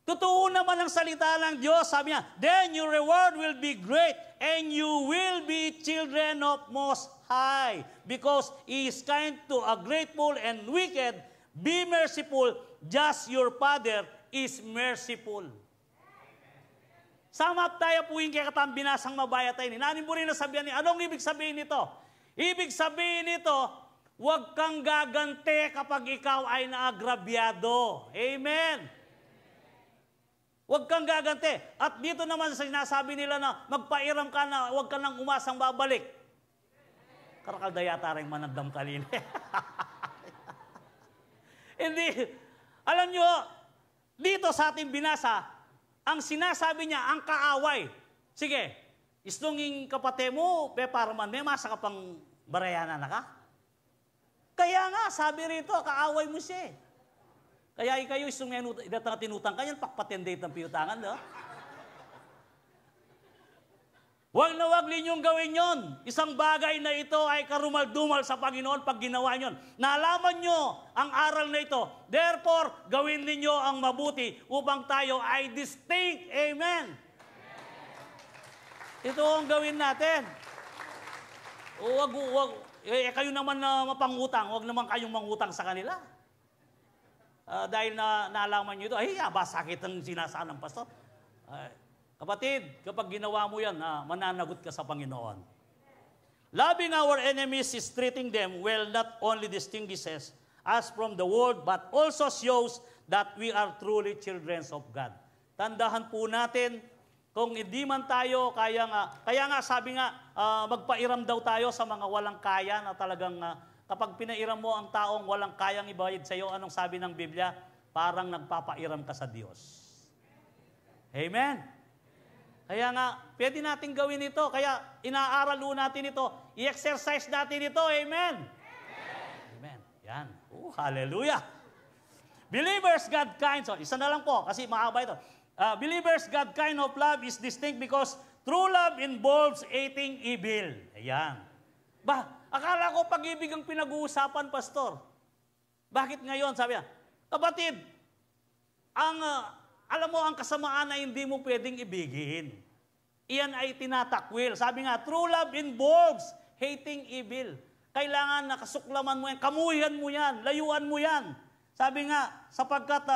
Totoo naman ang salita ng Diyos. Sabi niya, then your reward will be great and you will be children of Most High because He is kind to a grateful and wicked. Be merciful, just your Father is merciful. Samap tayo po yung kaya binasang mabayat tayo. Nanin po rin nasabihan niya, anong ibig sabihin nito? Ibig sabihin nito, huwag kang gagante kapag ikaw ay naagrabyado. Amen. Huwag kang gagante. At dito naman sinasabi nila na magpairam ka na, huwag ka nang umasang babalik. Karakalda yata rin managdam kalina. Hindi. Alam nyo, dito sa ating binasa, ang sinasabi niya, ang kaaway. Sige, istunging kapate mo, para man, may masa ka pang barayana na ka? Kaya nga, sabi rito, kaaway mo siya. Kaya ikayo istunging tinutang kanyan, pakpatendate ng piutangan, no? Huwag na huwag ninyong gawin yon. Isang bagay na ito ay karumal-dumal sa Panginoon pag ginawa nyo. Nalaman nyo ang aral na ito. Therefore, gawin ninyo ang mabuti upang tayo ay distinct. Amen. Ito ang gawin natin. Huwag, kayo naman na mapangutang. Huwag naman kayong mangutang sa kanila. Dahil nalaman nyo ito, ay, sakit ang sinasaan ng pastor. Kapatid, kapag ginawa mo yan, mananagot ka sa Panginoon. Loving our enemies is treating them well not only distinguishes us from the world, but also shows that we are truly children of God. Tandahan po natin, kung hindi man tayo, kaya nga sabi nga, magpairam daw tayo sa mga walang kaya na talagang, kapag pinairam mo ang taong walang kayang ibayad sa iyo, anong sabi ng Biblia? Parang nagpapairam ka sa Diyos. Amen? Kaya nga, pwede natin gawin ito. Kaya inaaral natin ito. I-exercise natin ito. Amen? Amen. Yan. Hallelujah. Believers, God kind. So, isa na lang po, kasi mahaba ito. Believers, God kind of love is distinct because true love involves hating evil. Ayan. Akala ko pag-ibig ang pinag-uusapan, Pastor. Bakit ngayon? Sabi niya, kapatid, alam mo, ang kasamaan na hindi mo pwedeng ibigin. Iyan ay tinatakwil. Sabi nga, true love involves hating evil. Kailangan nakasuklaman mo yan, kamuhian mo yan, layuan mo yan. Sabi nga, sapagkat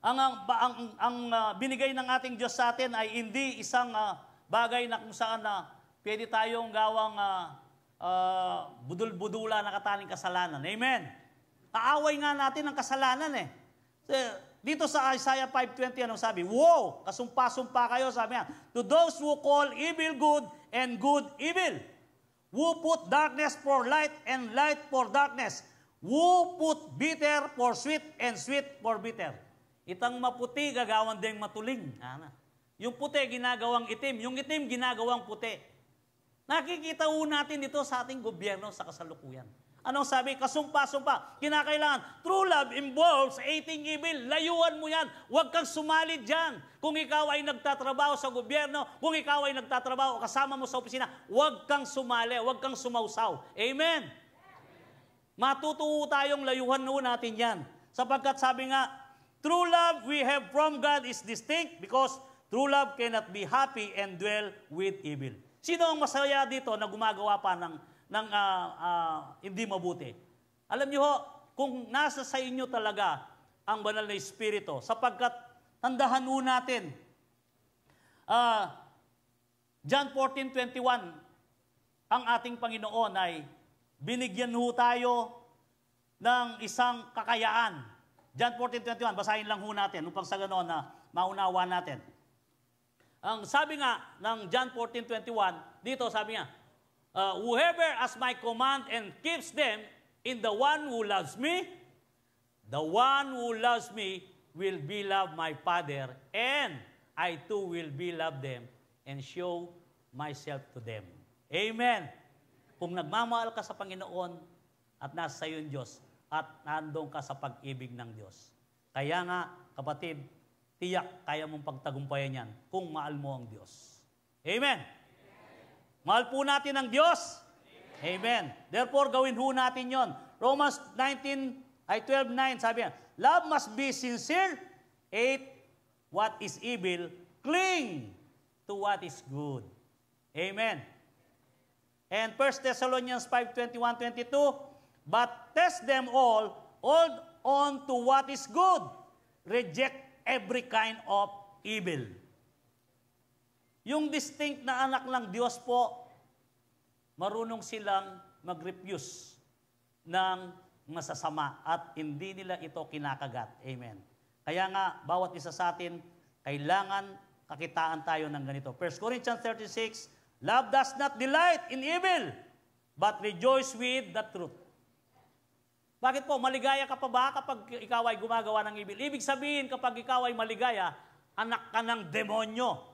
ang binigay ng ating Diyos sa atin ay hindi isang bagay na kung saan pwede tayong gawang budul-budula na kataling kasalanan. Amen? Aaway nga natin ang kasalanan eh. Dito sa Isaiah 5:20, anong sabi? Woe! Kasumpa-sumpa kayo, sabi niya. To those who call evil good and good evil. Who put darkness for light and light for darkness. Who put bitter for sweet and sweet for bitter. Itang maputi, gagawang ding matuling. Yung puti, ginagawang itim. Yung itim, ginagawang puti. Nakikita natin dito sa ating gobyerno sa kasalukuyan. Anong sabi? Kasumpa-sumpa. Kinakailangan. True love involves hating evil. Layuan mo yan. Huwag kang sumali dyan. Kung ikaw ay nagtatrabaho sa gobyerno, kung ikaw ay nagtatrabaho kasama mo sa opisina, huwag kang sumali, huwag kang sumausaw. Amen? Matutuo tayong layuhan natin yan. Sapagkat sabi nga, true love we have from God is distinct because true love cannot be happy and dwell with evil. Sino ang masaya dito na gumagawa pa ng hindi mabuti? Alam niyo ho, kung nasa sa inyo talaga ang banal na Espiritu, sapagkat tandahan ho natin, John 14:21, ang ating Panginoon ay binigyan ho tayo ng isang kakayaan. John 14:21, basahin lang ho natin upang sa ganoon na maunawa natin. Ang sabi nga ng John 14:21, dito sabi niya, whoever has my command and keeps them in the one who loves me, the one who loves me will be loved my Father, and I too will be loved them and show myself to them. Amen. Kung nagmamahal ka sa Panginoon at nasa iyo yung Diyos at nandong ka sa pag-ibig ng Diyos. Kaya nga, kapatid, tiyak kaya mong pagtagumpayan yan kung mahal mo ang Diyos. Amen. Mahal po natin ang Diyos. Amen. Therefore, gawin ho natin yon. Romans 12:9, sabi niya, love must be sincere, hate what is evil, cling to what is good. Amen. And 1 Thessalonians 5:21-22, but test them all, hold on to what is good, reject every kind of evil. Yung distinct na anak ng Diyos po, marunong silang mag-refuse ng masasama at hindi nila ito kinakagat. Amen. Kaya nga, bawat isa sa atin, kailangan kakitaan tayo ng ganito. 1 Corinthians 36, love does not delight in evil, but rejoice with the truth. Bakit po? Maligaya ka pa ba kapag ikaw ay gumagawa ng evil? Ibig sabihin, kapag ikaw ay maligaya, anak ka ng demonyo.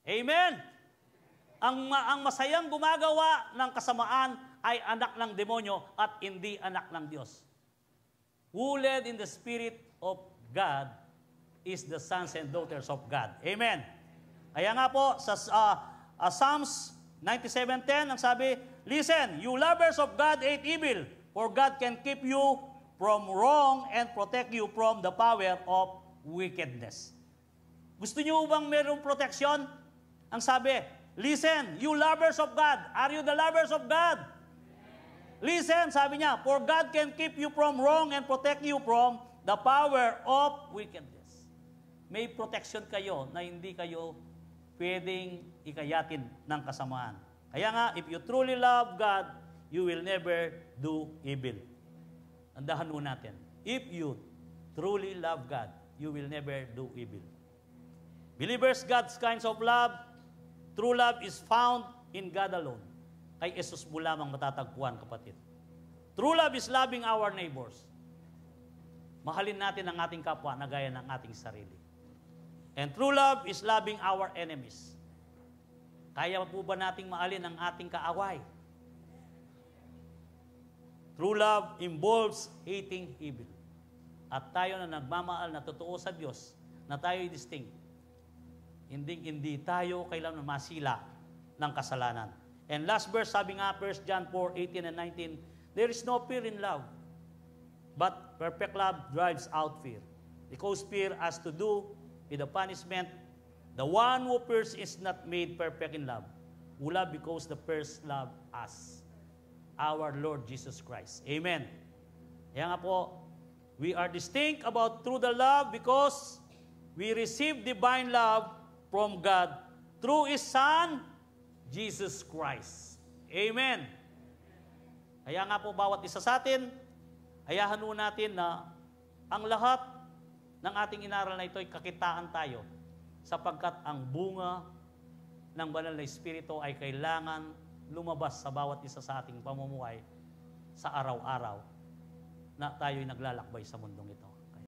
Amen. Ang masayang gumagawa ng kasamaan ay anak ng demonyo at hindi anak ng Diyos. Who led in the Spirit of God is the sons and daughters of God. Amen. Kaya nga po, sa Psalms 97:10, ang sabi, listen, you lovers of God hate evil, for God can keep you from wrong and protect you from the power of wickedness. Gusto niyo bang mayroong protection? Ang sabi, listen, you lovers of God. Are you the lovers of God? Listen, sabi niya, for God can keep you from wrong and protect you from the power of wickedness. May protection kayo na hindi kayo pwedeng ikayatin ng kasamaan. Kaya nga, if you truly love God, you will never do evil. Andahan mo natin. If you truly love God, you will never do evil. Believers, God's kinds of love, true love is found in God alone. Kay Jesus mo lamang matatagpuan, kapatid. True love is loving our neighbors. Mahalin natin ang ating kapwa na gaya ng ating sarili. And true love is loving our enemies. Kaya po ba nating mahalin ang ating kaaway? True love involves hating evil. At tayo na nagmamahal na totoo sa Diyos, na tayo'y distinct, hindi tayo kailangan masila ng kasalanan. And last verse, sabi nga, 1 John 4:18 and 19, there is no fear in love, but perfect love drives out fear. Because fear has to do with the punishment. The one who fears is not made perfect in love, who love because the first love us, our Lord Jesus Christ. Amen. Kaya nga po, we are distinct about through the love because we receive divine love from God through His Son, Jesus Christ. Amen. Kaya nga po, bawat isa sa atin, ayahan mo natin na ang lahat ng ating inaral na ito ay kakitaan tayo sapagkat ang bunga ng banal na Espiritu ay kailangan lumabas sa bawat isa sa ating pamumuhay sa araw-araw na tayo'y naglalakbay sa mundong ito.